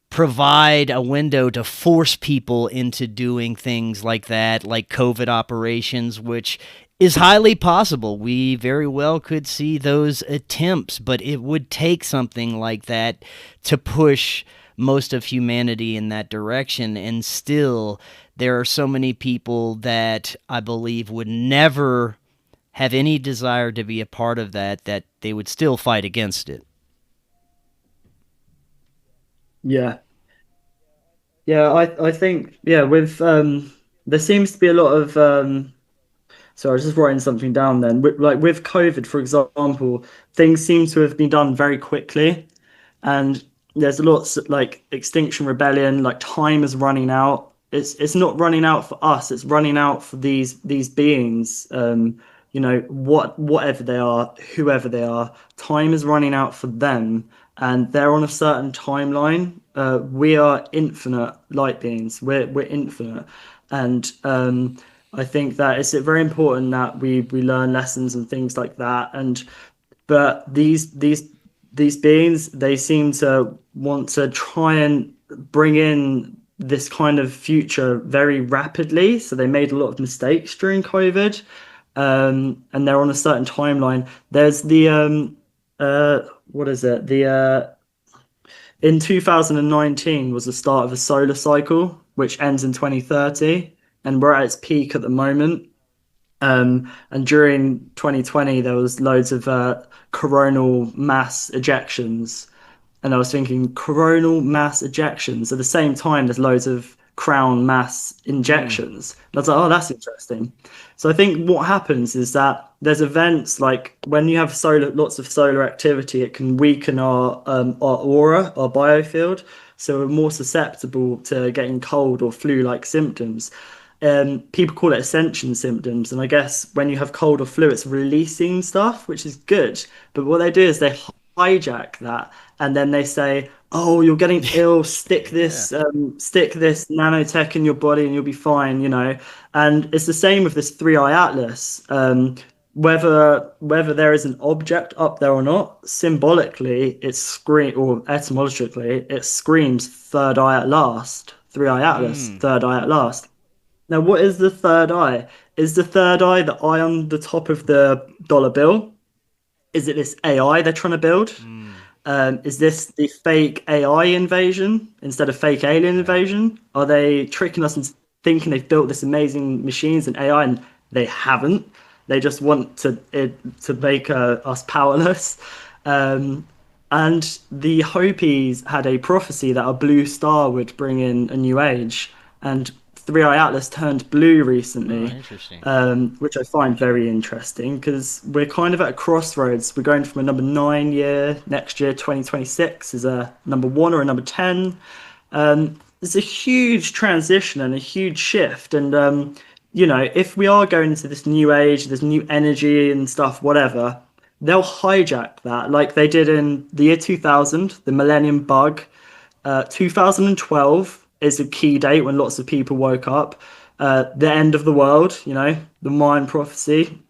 provide a window to force people into doing things like that, like COVID operations, which is highly possible. We very well could see those attempts, but it would take something like that to push most of humanity in that direction. And still, there are so many people that I believe would never have any desire to be a part of that they would still fight against it. Yeah. Yeah, I think, yeah, with there seems to be a lot of so I was just writing something down then. Like with COVID, for example, things seem to have been done very quickly, and there's a lot like Extinction Rebellion, like time is running out. It's not running out for us, it's running out for these beings. Whatever they are, whoever they are, time is running out for them, and they're on a certain timeline. We are infinite light beings. We're infinite, and I think that it's very important that we learn lessons and things like that. But these beings, they seem to want to try and bring in this kind of future very rapidly. So they made a lot of mistakes during COVID, and they're on a certain timeline. There's the what is it? In 2019 was the start of a solar cycle, which ends in 2030, and we're at its peak at the moment. And during 2020, there was loads of coronal mass ejections. And I was thinking, coronal mass ejections. At the same time, there's loads of crown mass injections. And I was like, oh, that's interesting. So I think what happens is that there's events like when you have lots of solar activity, it can weaken our aura, our biofield. So we're more susceptible to getting cold or flu-like symptoms. People call it ascension symptoms, and I guess when you have cold or flu, it's releasing stuff, which is good. But what they do is they hijack that, and then they say, "Oh, you're getting ill. Stick this nanotech in your body, and you'll be fine." And it's the same with this three-eye atlas. Whether there is an object up there or not, symbolically, or etymologically, it screams third eye at last. Three-eye atlas, third eye at last. Now, what is the third eye? Is the third eye the eye on the top of the dollar bill? Is it this AI they're trying to build? Is this the fake AI invasion instead of fake alien invasion? Are they tricking us into thinking they've built this amazing machines and AI, and they haven't? They just want to make us powerless. And the Hopis had a prophecy that a blue star would bring in a new age, and Three-Eye Atlas turned blue recently, which I find very interesting because we're kind of at a crossroads. We're going from a number 9 year, next year, 2026, is a number 1 or a number 10. It's a huge transition and a huge shift. And, if we are going into this new age, this new energy and stuff, whatever, they'll hijack that like they did in the year 2000, the Millennium Bug, 2012. Is a key date when lots of people woke up. The end of the world, the Mayan prophecy.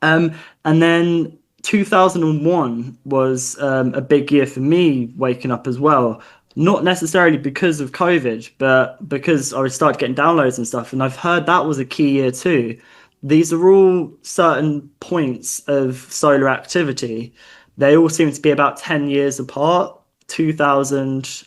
And then 2001 was a big year for me waking up as well. Not necessarily because of COVID, but because I started getting downloads and stuff. And I've heard that was a key year too. These are all certain points of solar activity. They all seem to be about 10 years apart. 2000,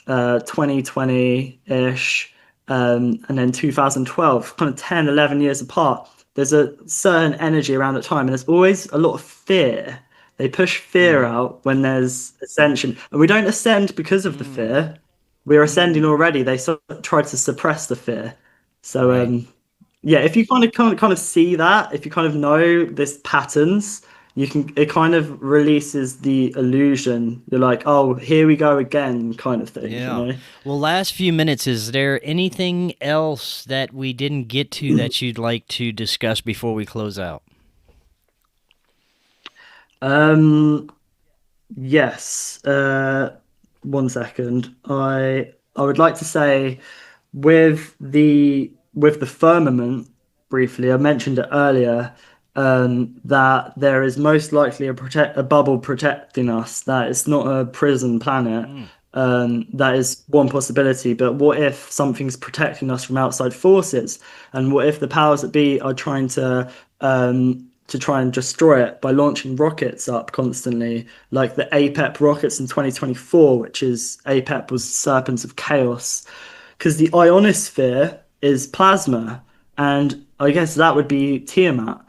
2020-ish, and then 2012, kind of 10, 11 years apart. There's a certain energy around that time, and there's always a lot of fear. They push fear out when there's ascension, and we don't ascend because of the fear. We're ascending already. They sort of try to suppress the fear. So, Right. yeah, if you kind of see that, if you kind of know this patterns, it kind of releases the illusion. You're like, oh, here we go again, kind of thing, you Yeah. know? Well, last few minutes, is there anything else that we didn't get to that you'd like to discuss before we close out? Um, yes. One second. I would like to say with the firmament, briefly, I mentioned it earlier, that there is most likely a bubble protecting us, that it's not a prison planet. That is one possibility, but what if something's protecting us from outside forces? And what if the powers that be are trying to try and destroy it by launching rockets up constantly, like the APEP rockets in 2024, which is APEP was Serpents of Chaos, because the ionosphere is plasma, and I guess that would be Tiamat.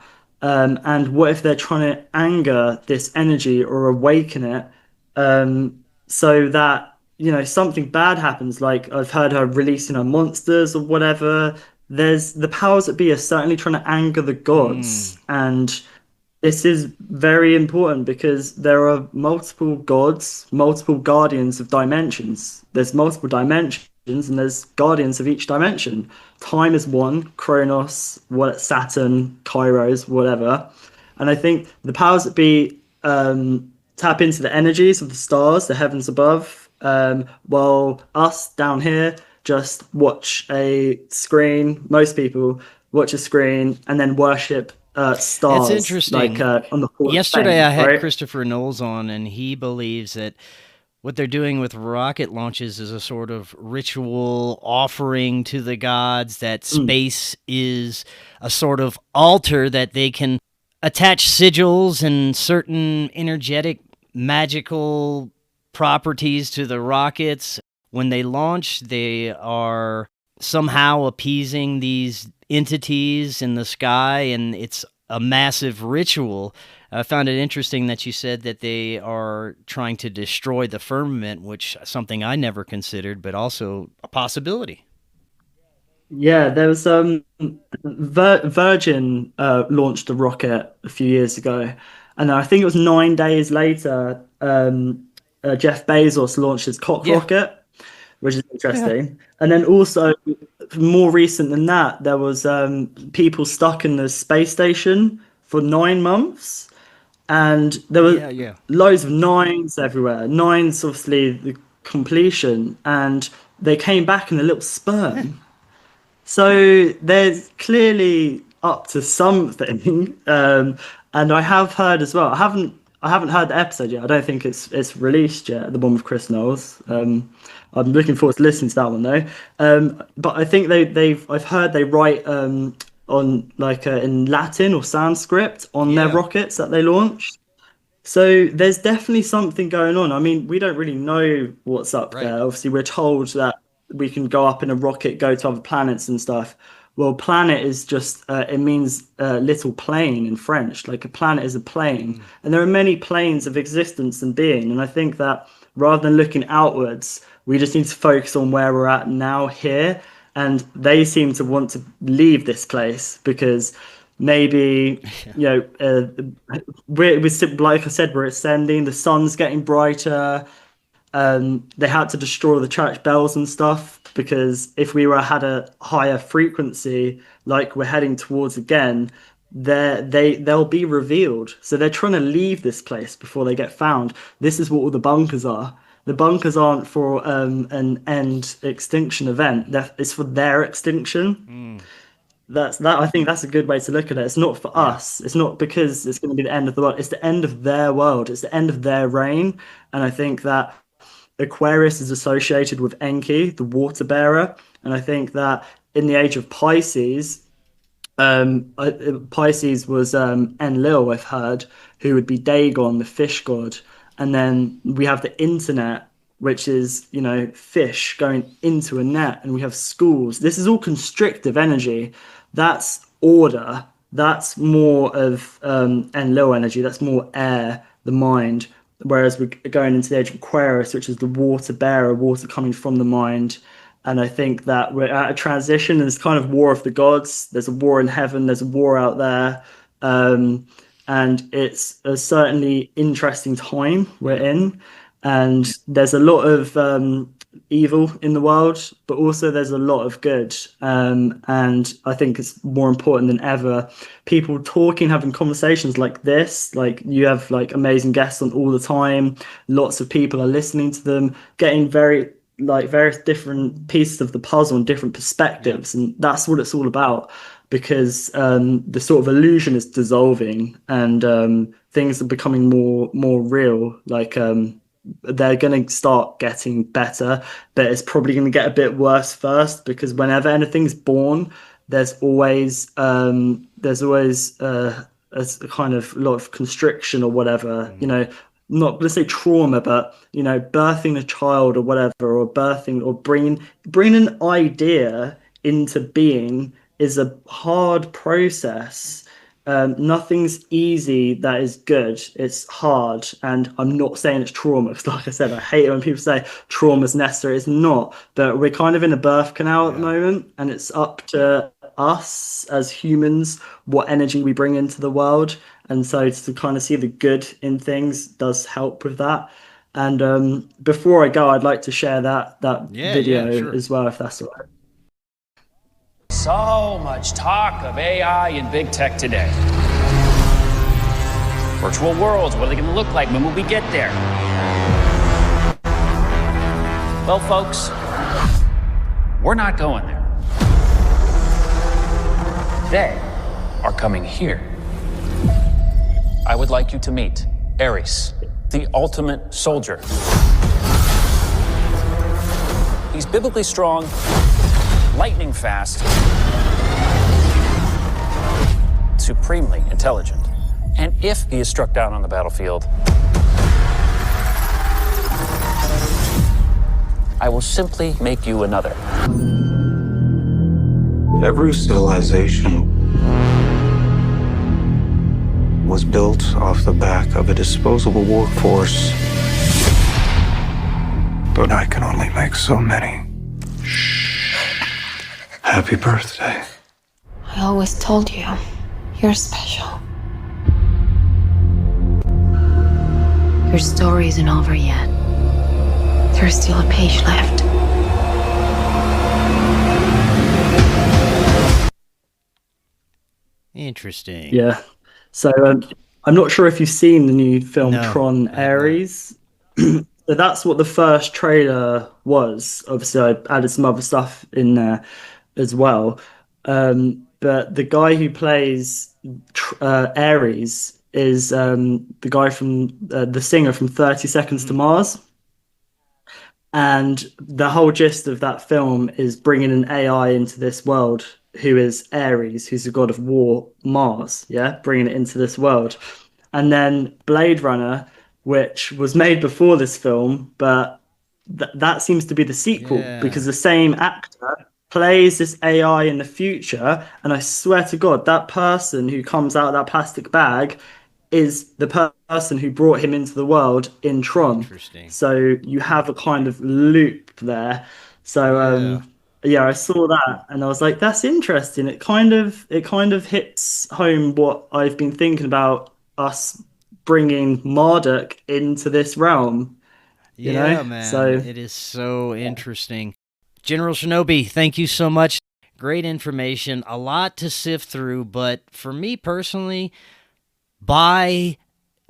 And what if they're trying to anger this energy or awaken it, so that something bad happens? Like I've heard her releasing her monsters or whatever. There's the powers that be are certainly trying to anger the gods, and this is very important because there are multiple gods, multiple guardians of dimensions. There's multiple dimensions and there's guardians of each dimension. Time is one, Kronos, Saturn, Kairos, whatever. And I think the powers that be tap into the energies of the stars, the heavens above, while us down here just watch a screen. Most people watch a screen and then worship It's stars, like interesting. on the Hall of Yesterday, Fame, I had right? Christopher Knowles on, and he believes that what they're doing with rocket launches is a sort of ritual offering to the gods, that Mm, space is a sort of altar that they can attach sigils and certain energetic, magical properties to the rockets. When they launch, they are somehow appeasing these entities in the sky, and it's a massive ritual. I found it interesting that you said that they are trying to destroy the firmament, which is something I never considered, but also a possibility. yeah, there was Virgin launched a rocket a few years ago, and I think it was 9 days later, Jeff Bezos launched his cock Yeah. rocket, which is Yeah. interesting. And then also, more recent than that, there was people stuck in the space station for 9 months, and there were Yeah. Yeah. loads of nines everywhere. Nines, obviously, the completion, and they came back in a little sperm. So they're clearly up to something. And I have heard as well. I haven't heard the episode yet. I don't think it's released yet. The one with Chris Knowles. I'm looking forward to listening to that one though. But I think I've heard they write on like in Latin or Sanskrit on their Yeah. rockets that they launch. So there's definitely something going on. I mean, we don't really know what's up Right. there. Obviously, we're told that we can go up in a rocket, go to other planets and stuff. Well, planet is just it means little plane in French. Like a planet is a plane, and there are many planes of existence and being. And I think that rather than looking outwards, we just need to focus on where we're at now here. And they seem to want to leave this place because maybe you know like I said, we're ascending, the sun's getting brighter. They had to destroy the church bells and stuff because if we were had a higher frequency like we're heading towards again, they'll be revealed. So they're trying to leave this place before they get found. This is what all the bunkers are. The bunkers aren't for an end extinction event. It's for their extinction. I think that's a good way to look at it. It's not for Yeah. us. It's not because it's going to be the end of the world. It's the end of their world. It's the end of their reign. And I think that Aquarius is associated with Enki, the water bearer. And I think that in the age of Pisces, Pisces was Enlil, I've heard, who would be Dagon, the fish god. And then we have the internet, which is, fish going into a net, and we have schools. This is all constrictive energy. That's order. That's more of and low energy. That's more air, the mind. Whereas we're going into the age of Aquarius, which is the water bearer, water coming from the mind. And I think that we're at a transition. There's kind of war of the gods. There's a war in heaven. There's a war out there. And it's a certainly interesting time we're in. And there's a lot of evil in the world, but also there's a lot of good. And I think it's more important than ever. People talking, having conversations like this, like you have like amazing guests on all the time. Lots of people are listening to them, getting various different pieces of the puzzle and different perspectives. And that's what it's all about, because the sort of illusion is dissolving, and things are becoming more real. Like they're going to start getting better, but it's probably going to get a bit worse first, because whenever anything's born, there's always a kind of lot of constriction or whatever, not let's say trauma, but birthing a child or whatever, or birthing or bringing an idea into being is a hard process. Nothing's easy that is good. It's hard. And I'm not saying it's trauma, because like I said, I hate it when people say trauma is necessary. It's not. But we're kind of in a birth canal at the moment, and it's up to us as humans what energy we bring into the world. And so to kind of see the good in things does help with that. And before I go, I'd like to share that video sure. as well, if that's all right. So much talk of AI and big tech today. Virtual worlds, what are they going to look like? When will we get there? Well, folks, we're not going there. They are coming here. I would like you to meet Ares, the ultimate soldier. He's biblically strong, lightning fast, supremely intelligent. And if he is struck down on the battlefield, I will simply make you another. Every civilization was built off the back of a disposable workforce. But I can only make so many. Happy birthday. I always told you, you're special. Your story isn't over yet. There's still a page left. Interesting. Yeah. So I'm not sure if you've seen the new film Tron Ares. So that's what the first trailer was. Obviously, I added some other stuff in there as well. But the guy who plays Ares is the guy from the singer from 30 Seconds to Mars. And the whole gist of that film is bringing an AI into this world who is Ares, who's the god of war, Mars, bringing it into this world. And then Blade Runner, which was made before this film, but that seems to be the sequel, because the same actor plays this AI in the future, and I swear to God, that person who comes out of that plastic bag is the person who brought him into the world in Tron. Interesting. So you have a kind of loop there. So I saw that and I was like, that's interesting. It kind of hits home what I've been thinking about, us bringing Marduk into this realm. Man. So it is so interesting. General Shinobi, thank you so much. Great information, a lot to sift through, but for me personally, by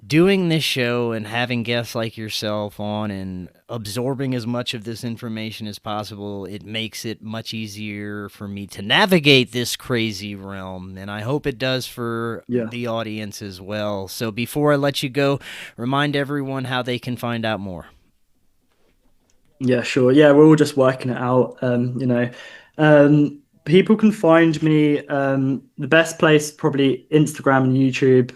doing this show and having guests like yourself on and absorbing as much of this information as possible, it makes it much easier for me to navigate this crazy realm, and I hope it does for the audience as well. So before I let you go, remind everyone how they can find out more. Yeah, sure. Yeah, we're all just working it out. People can find me, the best place, probably Instagram and YouTube,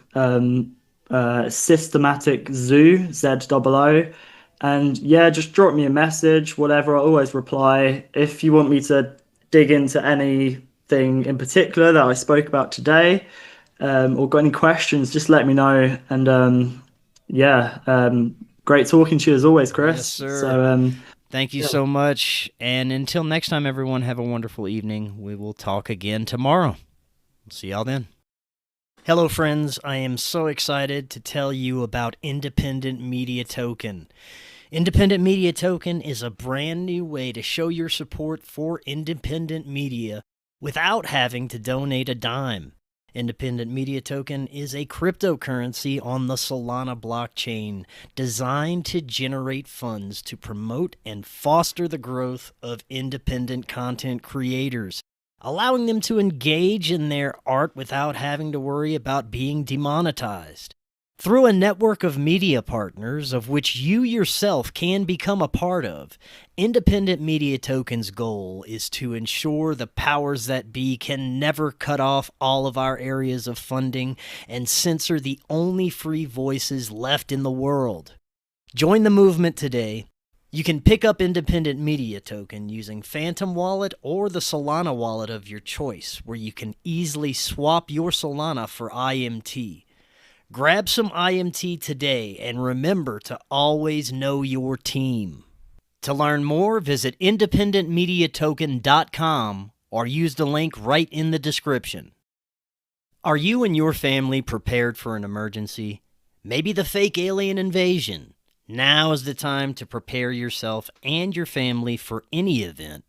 Systematic Zoo, ZOO. And yeah, just drop me a message, whatever. I'll always reply. If you want me to dig into anything in particular that I spoke about today, or got any questions, just let me know. And great talking to you as always, Chris. Yes, sir. So thank you so much. And until next time, everyone, have a wonderful evening. We will talk again tomorrow. See y'all then. Hello, friends. I am so excited to tell you about Independent Media Token. Independent Media Token is a brand new way to show your support for independent media without having to donate a dime. Independent Media Token is a cryptocurrency on the Solana blockchain designed to generate funds to promote and foster the growth of independent content creators, allowing them to engage in their art without having to worry about being demonetized. Through a network of media partners, of which you yourself can become a part of, Independent Media Token's goal is to ensure the powers that be can never cut off all of our areas of funding and censor the only free voices left in the world. Join the movement today. You can pick up Independent Media Token using Phantom Wallet or the Solana wallet of your choice, where you can easily swap your Solana for IMT. Grab some IMT today and remember to always know your team. To learn more, visit independentmediatoken.com or use the link right in the description. Are you and your family prepared for an emergency? Maybe the fake alien invasion? Now is the time to prepare yourself and your family for any event.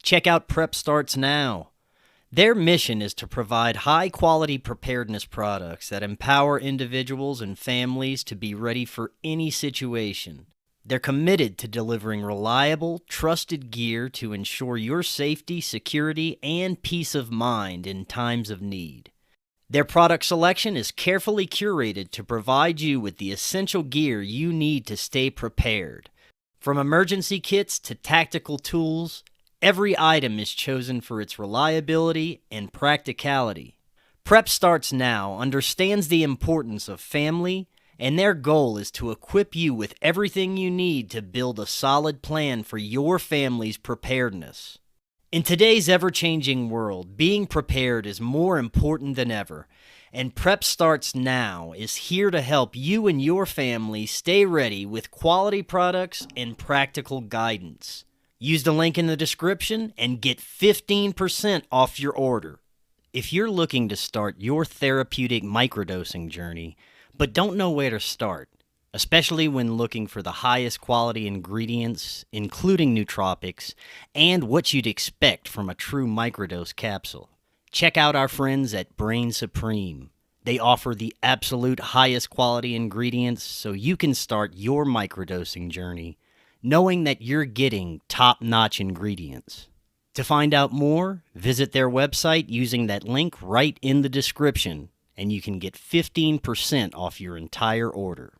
Check out Prep Starts Now. Their mission is to provide high-quality preparedness products that empower individuals and families to be ready for any situation. They're committed to delivering reliable, trusted gear to ensure your safety, security, and peace of mind in times of need. Their product selection is carefully curated to provide you with the essential gear you need to stay prepared. From emergency kits to tactical tools, every item is chosen for its reliability and practicality. Prep Starts Now understands the importance of family, and their goal is to equip you with everything you need to build a solid plan for your family's preparedness. In today's ever-changing world, being prepared is more important than ever, and Prep Starts Now is here to help you and your family stay ready with quality products and practical guidance. Use the link in the description and get 15% off your order. If you're looking to start your therapeutic microdosing journey, but don't know where to start, especially when looking for the highest quality ingredients, including nootropics, and what you'd expect from a true microdose capsule, check out our friends at Brainsupreme. They offer the absolute highest quality ingredients so you can start your microdosing journey knowing that you're getting top-notch ingredients. To find out more, visit their website using that link right in the description, and you can get 15% off your entire order.